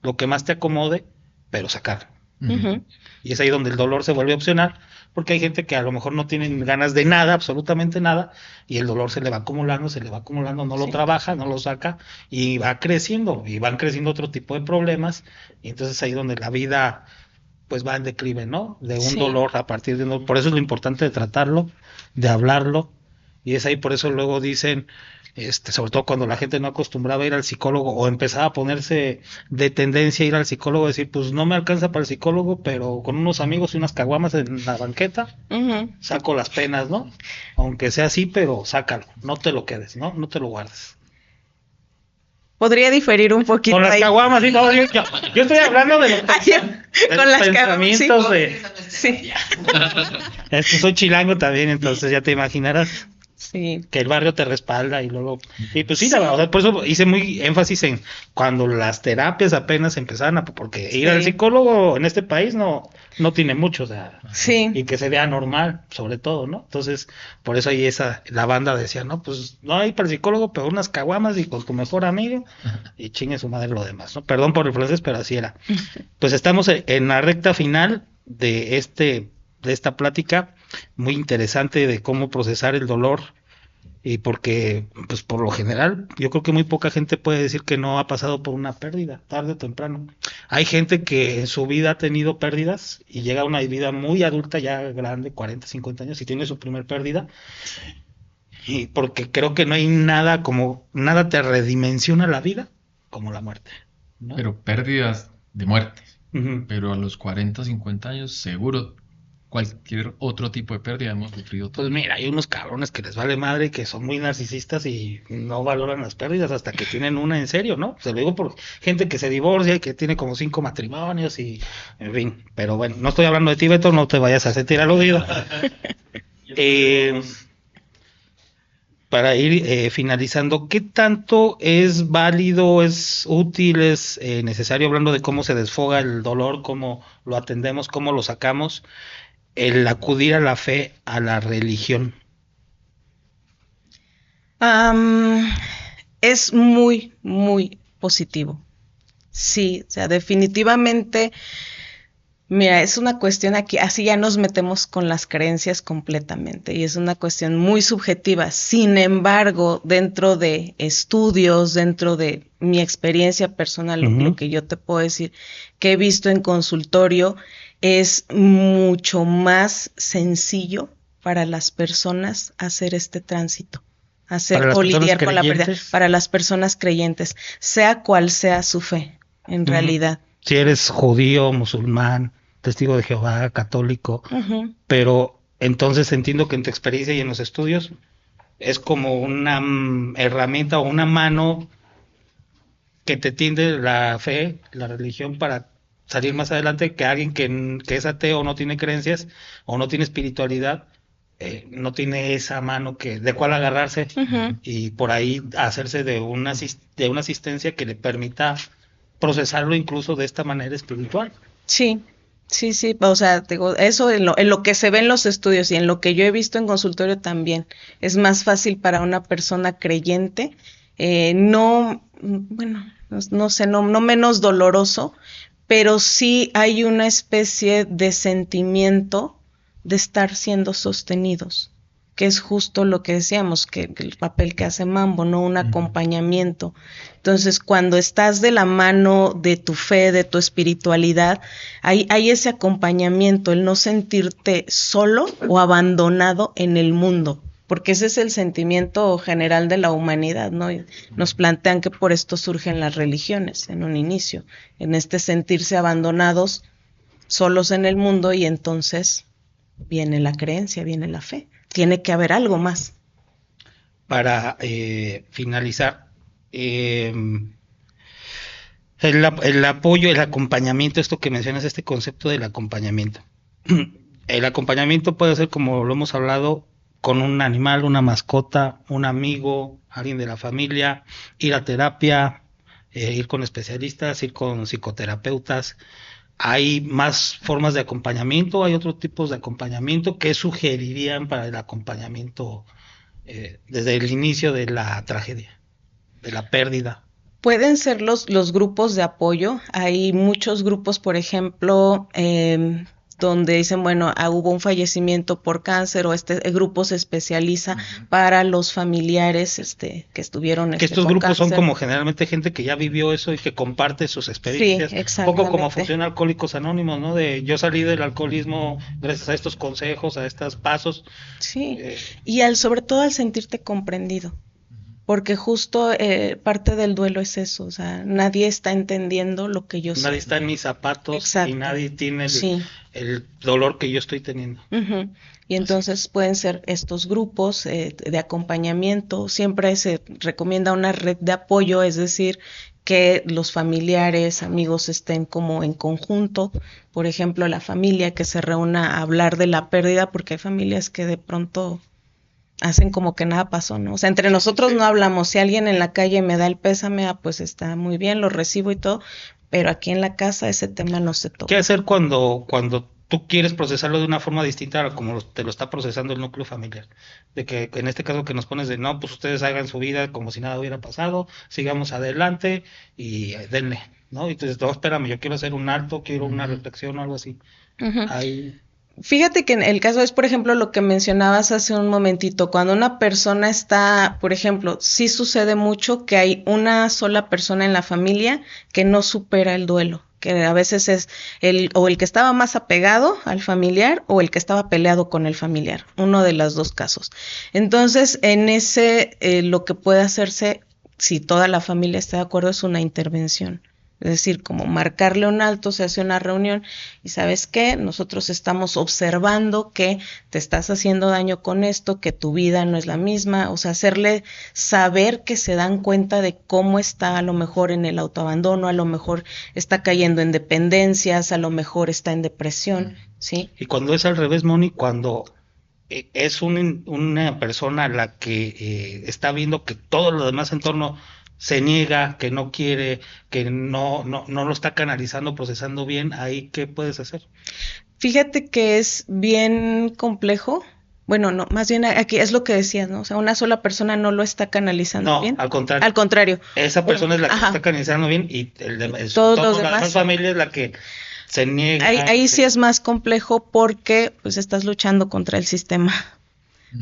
lo que más te acomode, pero sacarlo. Y es ahí donde el dolor se vuelve opcional, porque hay gente que a lo mejor no tiene ganas de nada, absolutamente nada, y el dolor se le va acumulando, no lo trabaja, no lo saca, y va creciendo, y van creciendo otro tipo de problemas, y entonces ahí donde la vida pues va en declive, ¿no? De un dolor a partir de un dolor. Por eso es lo importante de tratarlo, de hablarlo, y es ahí por eso luego dicen, sobre todo cuando la gente no acostumbraba a ir al psicólogo o empezaba a ponerse de tendencia a ir al psicólogo, decir, pues no me alcanza para el psicólogo, pero con unos amigos y unas caguamas en la banqueta, saco las penas, ¿no? Aunque sea así, pero sácalo, no te lo quedes, ¿no? No te lo guardes. Podría diferir un poquito. Con las caguamas, sí, no, yo estoy hablando de los, con las pensamientos sí. Es que soy chilango también, entonces ya te imaginarás. Sí. Que el barrio te respalda y luego... Y pues sí, la verdad, por eso hice muy énfasis en cuando las terapias apenas empezaban porque ir al psicólogo en este país no tiene mucho, o sea, y que se vea normal, sobre todo, ¿no? Entonces, por eso ahí la banda decía, no, pues no hay para el psicólogo, pero unas caguamas y con tu mejor amigo y chingue su madre lo demás, ¿no? Perdón por el francés, pero así era. Pues estamos en la recta final de esta plática muy interesante de cómo procesar el dolor, y porque pues por lo general yo creo que muy poca gente puede decir que no ha pasado por una pérdida tarde o temprano. Hay gente que en su vida ha tenido pérdidas y llega a una vida muy adulta, ya grande, 40, 50 años, y tiene su primer pérdida, y porque creo que no hay nada te redimensiona la vida como la muerte, ¿no? Pero pérdidas de muerte. Pero a los 40, 50 años seguro cualquier otro tipo de pérdida hemos sufrido todo. Pues mira, hay unos cabrones que les vale madre, que son muy narcisistas y no valoran las pérdidas hasta que tienen una en serio, ¿no? Se lo digo por gente que se divorcia y que tiene como 5 matrimonios y en fin. Pero bueno, no estoy hablando de ti, Beto, no te vayas a sentir aludido. Para ir finalizando, ¿qué tanto es válido, es útil, es necesario, hablando de cómo se desfoga el dolor, cómo lo atendemos, cómo lo sacamos, el acudir a la fe, a la religión? Es muy, muy positivo. Sí, o sea, definitivamente, mira, es una cuestión aquí, así ya nos metemos con las creencias completamente y es una cuestión muy subjetiva. Sin embargo, dentro de estudios, dentro de mi experiencia personal, lo que yo te puedo decir que he visto en consultorio es mucho más sencillo para las personas hacer este tránsito. Hacer o lidiar con la pérdida para las personas creyentes, sea cual sea su fe, en realidad. Si eres judío, musulmán, testigo de Jehová, católico, pero entonces entiendo que en tu experiencia y en los estudios es como una herramienta o una mano que te tiende la fe, la religión, para salir más adelante que alguien que es ateo o no tiene creencias o no tiene espiritualidad. No tiene esa mano de cuál agarrarse y por ahí hacerse de una asistencia que le permita procesarlo incluso de esta manera espiritual. Sí, o sea, digo, eso en lo que se ve en los estudios y en lo que yo he visto en consultorio también, es más fácil para una persona creyente, no menos doloroso, pero sí hay una especie de sentimiento de estar siendo sostenidos, que es justo lo que decíamos, que el papel que hace Mambo, ¿no? Un acompañamiento. Entonces, cuando estás de la mano de tu fe, de tu espiritualidad, hay ese acompañamiento, el no sentirte solo o abandonado en el mundo, porque ese es el sentimiento general de la humanidad, ¿no? Y nos plantean que por esto surgen las religiones en un inicio, en este sentirse abandonados, solos en el mundo, y entonces viene la creencia, viene la fe. Tiene que haber algo más. Para finalizar, el apoyo, el acompañamiento, esto que mencionas, este concepto del acompañamiento. El acompañamiento puede ser, como lo hemos hablado, con un animal, una mascota, un amigo, alguien de la familia, ir a terapia, ir con especialistas, ir con psicoterapeutas. ¿Hay más formas de acompañamiento? ¿Hay otros tipos de acompañamiento? ¿Qué sugerirían para el acompañamiento desde el inicio de la tragedia, de la pérdida? Pueden ser los grupos de apoyo. Hay muchos grupos, por ejemplo, donde dicen, bueno, hubo un fallecimiento por cáncer, o este grupo se especializa para los familiares que estuvieron que estos con grupos cáncer. Son como generalmente gente que ya vivió eso y que comparte sus experiencias. Sí, exactamente. Un poco como funciona Alcohólicos Anónimos, ¿no? De yo salí del alcoholismo gracias a estos consejos, a estos pasos. Sí, y sobre todo al sentirte comprendido. Porque justo parte del duelo es eso, o sea, nadie está entendiendo lo que yo soy. Nadie está en mis zapatos. Exacto. Y nadie tiene el dolor que yo estoy teniendo. Y entonces pueden ser estos grupos de acompañamiento. Siempre se recomienda una red de apoyo, es decir, que los familiares, amigos estén como en conjunto. Por ejemplo, la familia que se reúna a hablar de la pérdida, porque hay familias que de pronto hacen como que nada pasó, ¿no? O sea, entre nosotros no hablamos. Si alguien en la calle me da el pésame, pues está muy bien, lo recibo y todo, pero aquí en la casa ese tema no se toca. ¿Qué hacer cuando tú quieres procesarlo de una forma distinta a como te lo está procesando el núcleo familiar? De que en este caso que nos pones de, no, pues ustedes hagan su vida como si nada hubiera pasado, sigamos adelante y denle, ¿no? Y entonces, no, espérame, yo quiero hacer un alto, quiero una reflexión o algo así. Ahí... Fíjate que en el caso es, por ejemplo, lo que mencionabas hace un momentito, cuando una persona está, por ejemplo, sí sucede mucho que hay una sola persona en la familia que no supera el duelo, que a veces es el que estaba más apegado al familiar o el que estaba peleado con el familiar, uno de los dos casos. Entonces, en ese, lo que puede hacerse, si toda la familia está de acuerdo, es una intervención. Es decir, como marcarle un alto, se hace una reunión y ¿sabes qué? Nosotros estamos observando que te estás haciendo daño con esto, que tu vida no es la misma, o sea, hacerle saber que se dan cuenta de cómo está a lo mejor en el autoabandono, a lo mejor está cayendo en dependencias, a lo mejor está en depresión, ¿sí? Y cuando es al revés, Moni, cuando es una persona a la que está viendo que todo lo demás en torno se niega, que no quiere, que no lo está canalizando, procesando bien, ¿ahí qué puedes hacer? Fíjate que es bien complejo. Bueno, no, más bien aquí es lo que decías, ¿no? O sea, una sola persona no lo está canalizando No, bien. al contrario. Al contrario. Esa persona es la que Ajá. está canalizando bien y Todos los la demás. demás familia es la que se niega. Ahí sí es más complejo porque pues estás luchando contra el sistema.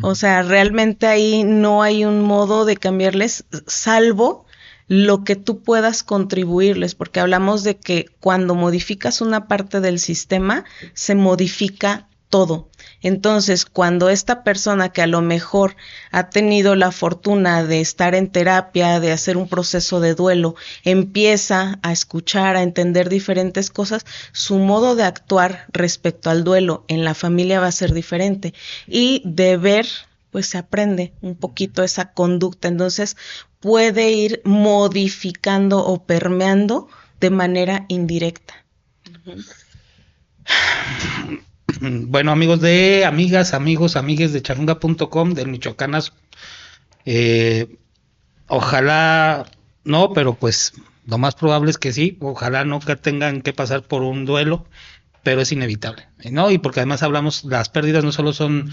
O sea, realmente ahí no hay un modo de cambiarles, salvo lo que tú puedas contribuirles, porque hablamos de que cuando modificas una parte del sistema, se modifica todo. Entonces, cuando esta persona que a lo mejor ha tenido la fortuna de estar en terapia, de hacer un proceso de duelo, empieza a escuchar, a entender diferentes cosas, su modo de actuar respecto al duelo en la familia va a ser diferente. Y de ver, pues se aprende un poquito esa conducta. Entonces, puede ir modificando o permeando de manera indirecta. Bueno, amigos amigues de charunga.com, del Michoacanas, ojalá no, pero pues lo más probable es que sí, ojalá no que tengan que pasar por un duelo, pero es inevitable, ¿no? Y porque además hablamos, las pérdidas no solo son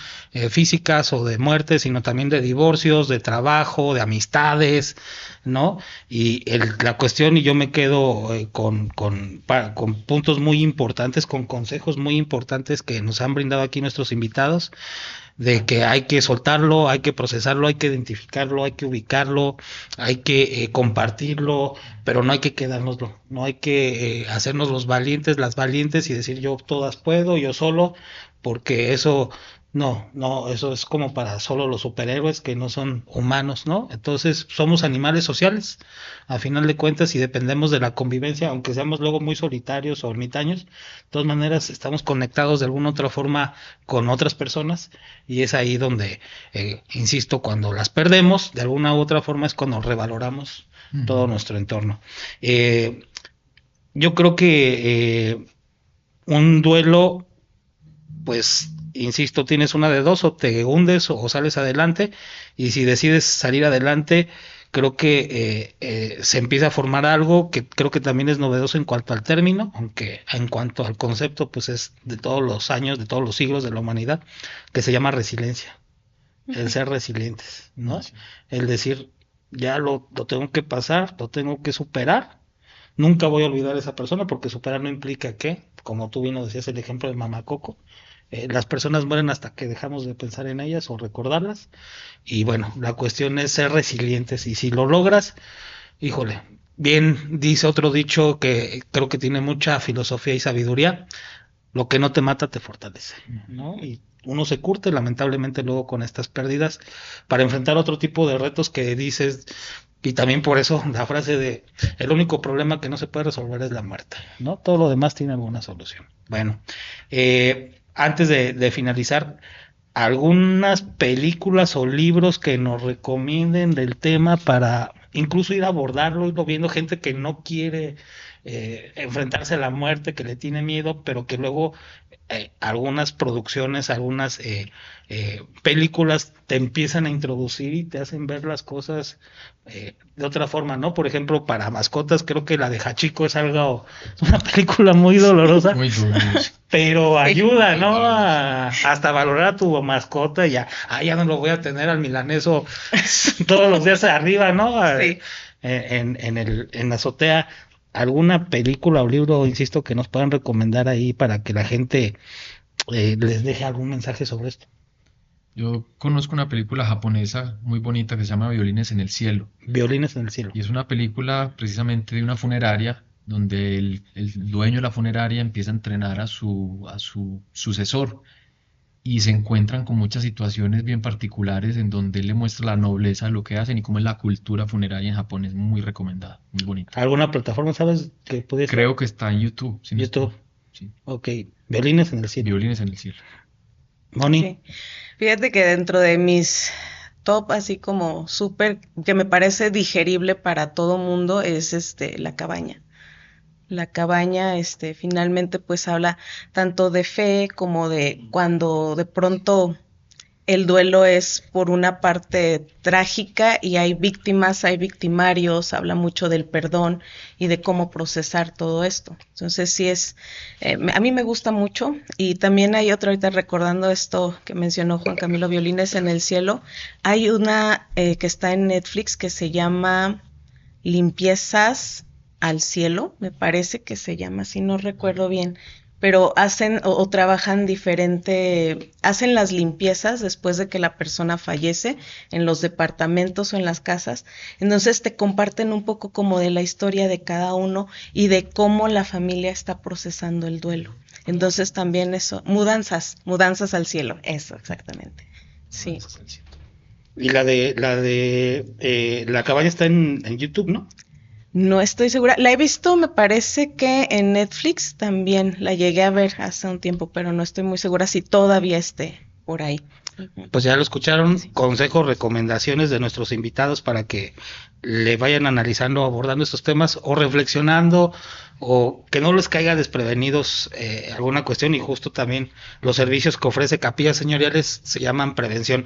físicas o de muerte, sino también de divorcios, de trabajo, de amistades, ¿no? Y la cuestión, y yo me quedo con puntos muy importantes, con consejos muy importantes que nos han brindado aquí nuestros invitados, de que hay que soltarlo, hay que procesarlo, hay que identificarlo, hay que ubicarlo, hay que compartirlo, pero no hay que quedárnoslo, no hay que hacernos los valientes, las valientes y decir yo todas puedo, yo solo, porque eso no, eso es como para solo los superhéroes que no son humanos, ¿no? Entonces somos animales sociales, a final de cuentas, y dependemos de la convivencia, aunque seamos luego muy solitarios o ermitaños, de todas maneras estamos conectados de alguna otra forma con otras personas, y es ahí donde, insisto, cuando las perdemos, de alguna u otra forma es cuando revaloramos todo nuestro entorno. Yo creo que un duelo, pues insisto, tienes una de dos: o te hundes o sales adelante, y si decides salir adelante, creo que se empieza a formar algo que creo que también es novedoso en cuanto al término, aunque en cuanto al concepto, pues es de todos los años, de todos los siglos de la humanidad, que se llama resiliencia, el ser resilientes, ¿no? Sí. El decir, ya lo tengo que pasar, lo tengo que superar, nunca voy a olvidar a esa persona, porque superar no implica que, como tú bien nos decías el ejemplo de Mamá Coco, las personas mueren hasta que dejamos de pensar en ellas o recordarlas, y bueno, la cuestión es ser resilientes, y si lo logras, híjole, bien dice otro dicho que creo que tiene mucha filosofía y sabiduría: lo que no te mata te fortalece, ¿no? Y uno se curte lamentablemente luego con estas pérdidas para enfrentar otro tipo de retos que dices, y también por eso la frase de el único problema que no se puede resolver es la muerte, ¿no? Todo lo demás tiene alguna solución. Bueno, antes de finalizar, algunas películas o libros que nos recomienden del tema para incluso ir a abordarlo, irlo viendo, gente que no quiere enfrentarse a la muerte, que le tiene miedo, pero que luego algunas producciones, algunas películas te empiezan a introducir y te hacen ver las cosas de otra forma, ¿no? Por ejemplo, para mascotas, creo que la de Hachiko es una película muy dolorosa, muy pero ayuda, ¿no? Hasta valorar a tu mascota, y ya no lo voy a tener al milaneso todos los días arriba, ¿no? Sí. En la azotea. ¿Alguna película o libro, insisto, que nos puedan recomendar ahí para que la gente les deje algún mensaje sobre esto? Yo conozco una película japonesa muy bonita que se llama Violines en el cielo. Violines en el cielo. Y es una película precisamente de una funeraria donde el dueño de la funeraria empieza a entrenar a su sucesor, y se encuentran con muchas situaciones bien particulares en donde él le muestra la nobleza de lo que hacen y cómo es la cultura funeraria en Japón. Es muy recomendada, muy bonita. ¿Alguna plataforma sabes que pudiese? Creo que está en YouTube. Si YouTube. Sí. Ok, Violines en el cielo. Violines en el cielo. Moni. Okay. Fíjate que dentro de mis top, así como súper, que me parece digerible para todo mundo, es La cabaña. La cabaña, finalmente pues habla tanto de fe como de cuando de pronto el duelo es por una parte trágica y hay víctimas, hay victimarios, habla mucho del perdón y de cómo procesar todo esto. Entonces sí a mí me gusta mucho, y también hay otra, ahorita recordando esto que mencionó Juan Camilo, Violines en el Cielo, hay una que está en Netflix que se llama Limpiezas al Cielo, me parece que se llama, si no recuerdo bien, pero hacen o trabajan diferente, hacen las limpiezas después de que la persona fallece en los departamentos o en las casas. Entonces te comparten un poco como de la historia de cada uno y de cómo la familia está procesando el duelo. Entonces también eso, mudanzas al cielo, eso exactamente. Sí. Y la cabaña está en YouTube, ¿no? No estoy segura. La he visto, me parece que en Netflix también la llegué a ver hace un tiempo, pero no estoy muy segura si todavía esté por ahí. Pues ya lo escucharon, consejos, recomendaciones de nuestros invitados para que le vayan analizando, abordando estos temas o reflexionando, o que no les caiga desprevenidos alguna cuestión. Y justo también los servicios que ofrece Capillas Señoriales se llaman prevención.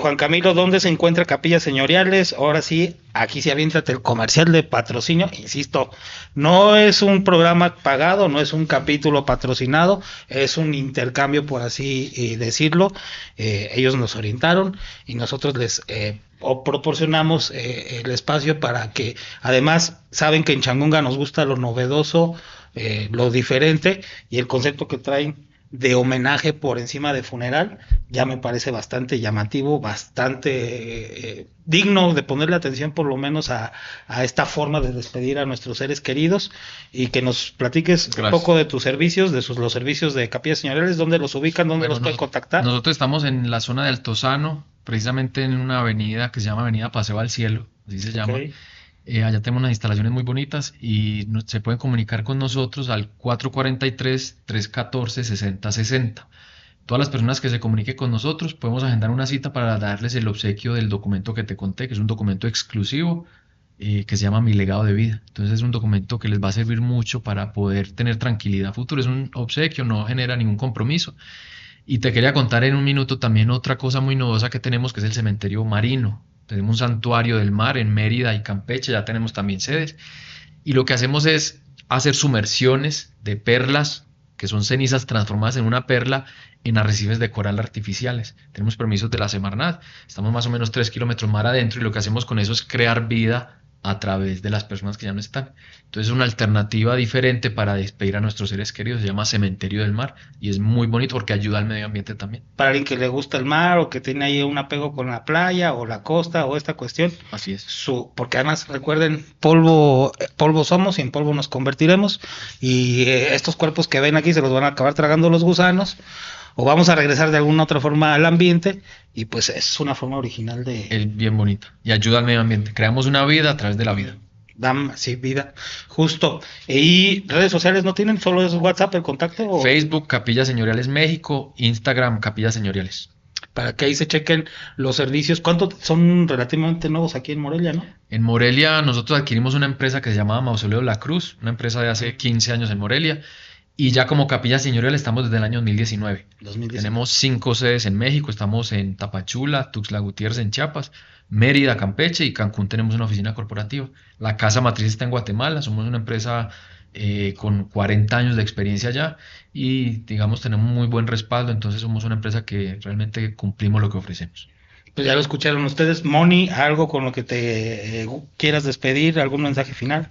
Juan Camilo, ¿dónde se encuentra Capillas Señoriales? Ahora sí, aquí se aviéntate el comercial de patrocinio. Insisto, no es un programa pagado, no es un capítulo patrocinado, es un intercambio, por así decirlo. Ellos nos orientaron y nosotros les proporcionamos el espacio para que, además, saben que en Changunga nos gusta lo novedoso, lo diferente, y el concepto que traen de homenaje por encima de funeral ya me parece bastante llamativo, bastante digno de ponerle atención, por lo menos a esta forma de despedir a nuestros seres queridos. Y que nos platiques un poco de tus servicios, los servicios de Capillas Señoriales, dónde los ubican, dónde los pueden contactar. Nosotros estamos en la zona de Altozano, precisamente en una avenida que se llama Avenida Paseo al Cielo, así se llama. Allá tenemos unas instalaciones muy bonitas y se pueden comunicar con nosotros al 443-314-6060. Todas las personas que se comuniquen con nosotros podemos agendar una cita para darles el obsequio del documento que te conté, que es un documento exclusivo que se llama Mi Legado de Vida. Entonces es un documento que les va a servir mucho para poder tener tranquilidad futura. Es un obsequio, no genera ningún compromiso. Y te quería contar en un minuto también otra cosa muy novedosa que tenemos, que es el cementerio marino. Tenemos un santuario del mar en Mérida y Campeche, ya tenemos también sedes. Y lo que hacemos es hacer sumersiones de perlas, que son cenizas transformadas en una perla, en arrecifes de coral artificiales. Tenemos permisos de la Semarnat, estamos más o menos 3 kilómetros mar adentro, y lo que hacemos con eso es crear vida a través de las personas que ya no están. Entonces es una alternativa diferente para despedir a nuestros seres queridos, se llama Cementerio del Mar, y es muy bonito porque ayuda al medio ambiente también. Para alguien que le gusta el mar, o que tiene ahí un apego con la playa o la costa o esta cuestión. Así es. Porque además, recuerden, polvo somos y en polvo nos convertiremos, y estos cuerpos que ven aquí se los van a acabar tragando los gusanos, o vamos a regresar de alguna otra forma al ambiente, y pues es una forma original de... Es bien bonito y ayuda al medio ambiente. Creamos una vida a través de la vida. Sí, vida, justo. ¿Y redes sociales no tienen? ¿Solo es WhatsApp el contacto? ¿O? Facebook, Capillas Señoriales México, Instagram, Capillas Señoriales. Para que ahí se chequen los servicios. ¿Cuántos son relativamente nuevos aquí en Morelia, no? En Morelia nosotros adquirimos una empresa que se llamaba Mausoleo La Cruz, una empresa de hace 15 años en Morelia. Y ya como Capilla Señorial estamos desde el año 2019. Tenemos 5 sedes en México, estamos en Tapachula, Tuxtla Gutiérrez en Chiapas, Mérida, Campeche, y Cancún tenemos una oficina corporativa. La casa matriz está en Guatemala, somos una empresa con 40 años de experiencia ya, y digamos tenemos muy buen respaldo, entonces somos una empresa que realmente cumplimos lo que ofrecemos. Pues ya lo escucharon ustedes. Moni, ¿algo con lo que te quieras despedir? ¿Algún mensaje final?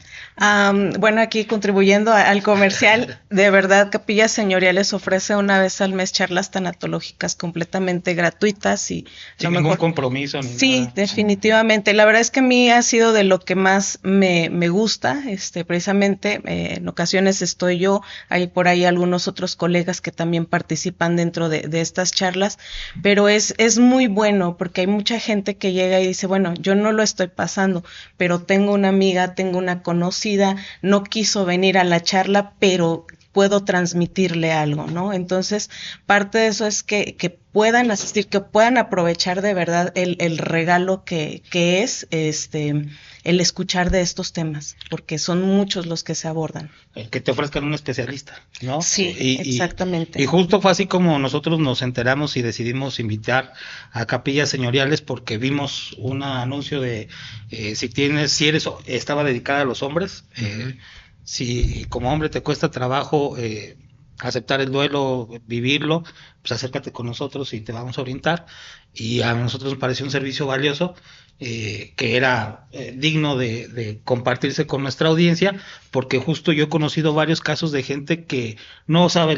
Bueno, aquí contribuyendo al comercial, de verdad, Capillas Señoriales ofrece una vez al mes charlas tanatológicas completamente gratuitas y sin ningún compromiso. Sí, nada. Definitivamente. La verdad es que a mí ha sido de lo que más me gusta, precisamente, en ocasiones estoy yo, hay por ahí algunos otros colegas que también participan dentro de estas charlas, pero es muy bueno porque hay mucha gente que llega y dice, bueno, yo no lo estoy pasando, pero tengo una amiga, tengo una conocida, no quiso venir a la charla, pero puedo transmitirle algo, ¿no? Entonces, parte de eso es que puedan asistir, que puedan aprovechar de verdad el regalo que es el escuchar de estos temas, porque son muchos los que se abordan. Que te ofrezcan un especialista, ¿no? Sí, exactamente. Y justo fue así como nosotros nos enteramos y decidimos invitar a Capillas Señoriales, porque vimos un anuncio de estaba dedicada a los hombres. Si como hombre te cuesta trabajo aceptar el duelo, vivirlo, pues acércate con nosotros y te vamos a orientar. Y a nosotros nos pareció un servicio valioso, que era digno de compartirse con nuestra audiencia, porque justo yo he conocido varios casos de gente que no sabe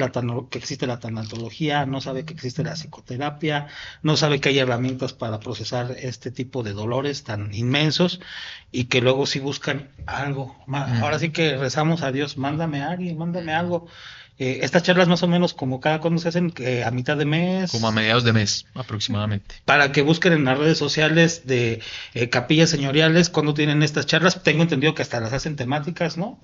que existe la tanatología, no sabe que existe la psicoterapia, no sabe que hay herramientas para procesar este tipo de dolores tan inmensos, y que luego sí buscan algo. Ahora sí que rezamos a Dios, mándame a alguien, mándame algo. Estas charlas más o menos como cada cuando se hacen, a mitad de mes. Como a mediados de mes aproximadamente. Para que busquen en las redes sociales de Capillas Señoriales cuando tienen estas charlas. Tengo entendido que hasta las hacen temáticas, ¿no?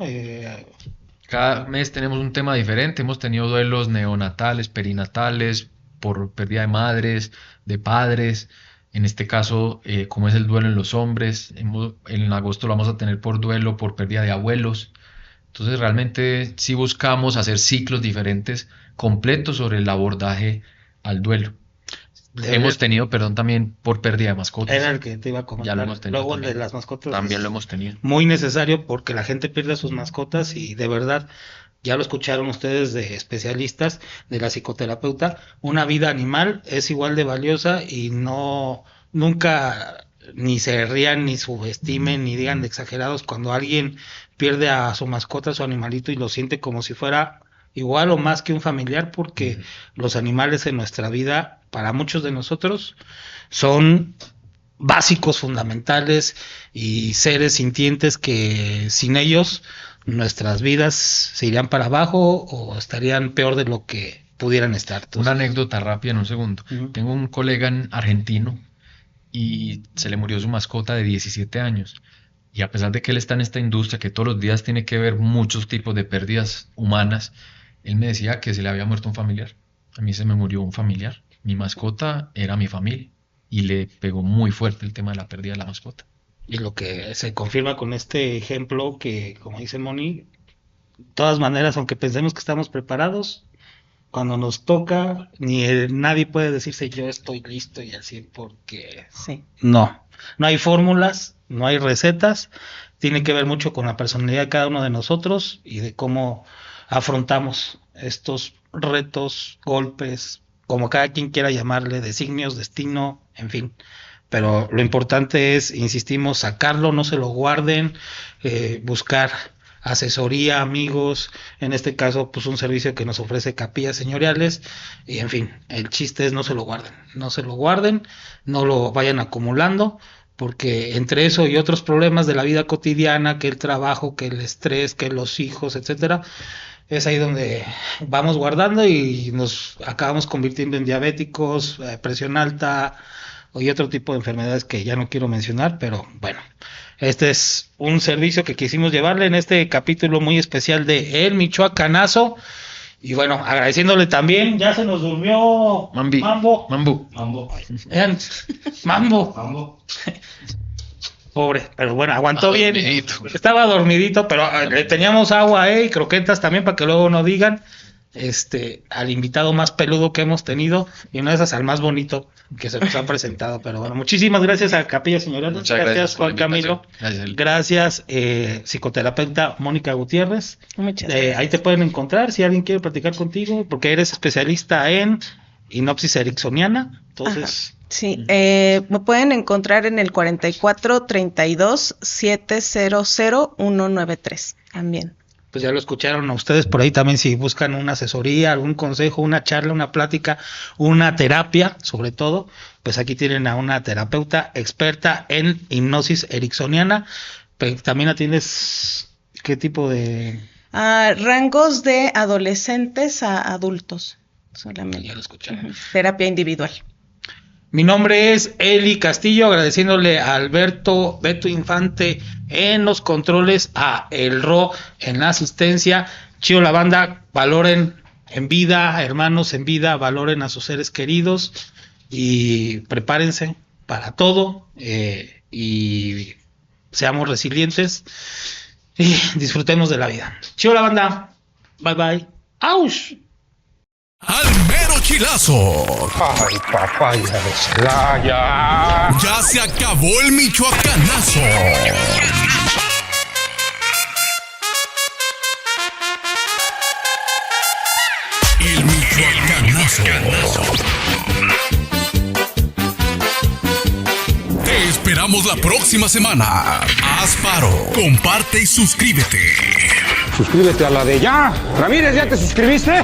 Cada mes tenemos un tema diferente. Hemos tenido duelos neonatales, perinatales, por pérdida de madres, de padres. En este caso, como es el duelo en los hombres, en agosto lo vamos a tener por duelo, por pérdida de abuelos. Entonces realmente sí buscamos hacer ciclos diferentes, completos sobre el abordaje al duelo. Hemos tenido, también por pérdida de mascotas. Era el que te iba a comentar. Ya lo hemos tenido. Luego también. de las mascotas. También lo hemos tenido. Muy necesario, porque la gente pierde a sus mascotas, y de verdad, ya lo escucharon ustedes de especialistas, de la psicoterapeuta, una vida animal es igual de valiosa, y nunca ni se rían, ni subestimen, ni digan de exagerados cuando alguien pierde a su mascota, a su animalito, y lo siente como si fuera igual o más que un familiar, porque los animales en nuestra vida, para muchos de nosotros, son básicos, fundamentales, y seres sintientes que sin ellos nuestras vidas se irían para abajo o estarían peor de lo que pudieran estar. Entonces, una anécdota rápida en un segundo. Tengo un colega argentino y se le murió su mascota de 17 años. Y a pesar de que él está en esta industria, que todos los días tiene que ver muchos tipos de pérdidas humanas, él me decía que se le había muerto un familiar. A mí se me murió un familiar. Mi mascota era mi familia. Y le pegó muy fuerte el tema de la pérdida de la mascota. Y lo que se confirma con este ejemplo, que como dice Moni, de todas maneras, aunque pensemos que estamos preparados, cuando nos toca, nadie puede decirse yo estoy listo y así, porque sí. No hay fórmulas, no hay recetas, tiene que ver mucho con la personalidad de cada uno de nosotros y de cómo afrontamos estos retos, golpes, como cada quien quiera llamarle, designios, destino, en fin. Pero lo importante es, insistimos, sacarlo, no se lo guarden, buscar asesoría, amigos, en este caso pues un servicio que nos ofrece Capillas Señoriales, y en fin, el chiste es no se lo guarden, no lo vayan acumulando, porque entre eso y otros problemas de la vida cotidiana, que el trabajo, que el estrés, que los hijos, etcétera, es ahí donde vamos guardando y nos acabamos convirtiendo en diabéticos, presión alta y otro tipo de enfermedades que ya no quiero mencionar, pero bueno, este es un servicio que quisimos llevarle en este capítulo muy especial de El Michoacanazo. Y bueno, agradeciéndole también, ya se nos durmió Mambo. Vean, Mambo. Pobre, pero bueno, aguantó bien. Estaba dormidito, pero le teníamos agua y croquetas también para que luego no digan. Al invitado más peludo que hemos tenido y una de esas al más bonito que se nos ha presentado. Pero bueno, muchísimas gracias a Capilla Señoriales. Muchas gracias Juan Camilo. Gracias, psicoterapeuta Mónica Gutiérrez. Muchas gracias. Ahí te pueden encontrar si alguien quiere platicar contigo, porque eres especialista en hipnosis ericksoniana. Entonces, ajá. Sí, me pueden encontrar en el 44 32 700 193 también. Pues ya lo escucharon a ustedes por ahí también, si buscan una asesoría, algún consejo, una charla, una plática, una terapia, sobre todo, pues aquí tienen a una terapeuta experta en hipnosis ericksoniana. Pero también atiendes, ¿qué tipo de...? Rangos de adolescentes a adultos, solamente. Ya lo escucharon. Terapia individual. Mi nombre es Eli Castillo, agradeciéndole a Beto Infante en los controles, a El Ro en la asistencia. Chido la banda, valoren en vida, hermanos en vida, valoren a sus seres queridos y prepárense para todo y seamos resilientes y disfrutemos de la vida. Chido la banda, bye bye. ¡Auch! Al mero chilazo. Ay, papaya de Celaya. Ya se acabó el michoacanazo. El michoacanazo. Te esperamos la próxima semana. Haz paro, comparte y suscríbete. Suscríbete a la de ya. Ramírez, ¿ya te suscribiste?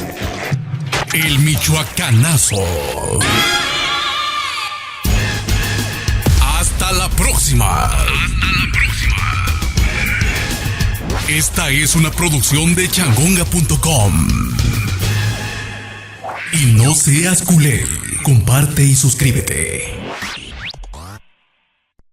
El michoacanazo. Hasta la próxima. Esta es una producción de changonga.com. Y no seas culé. Comparte y suscríbete.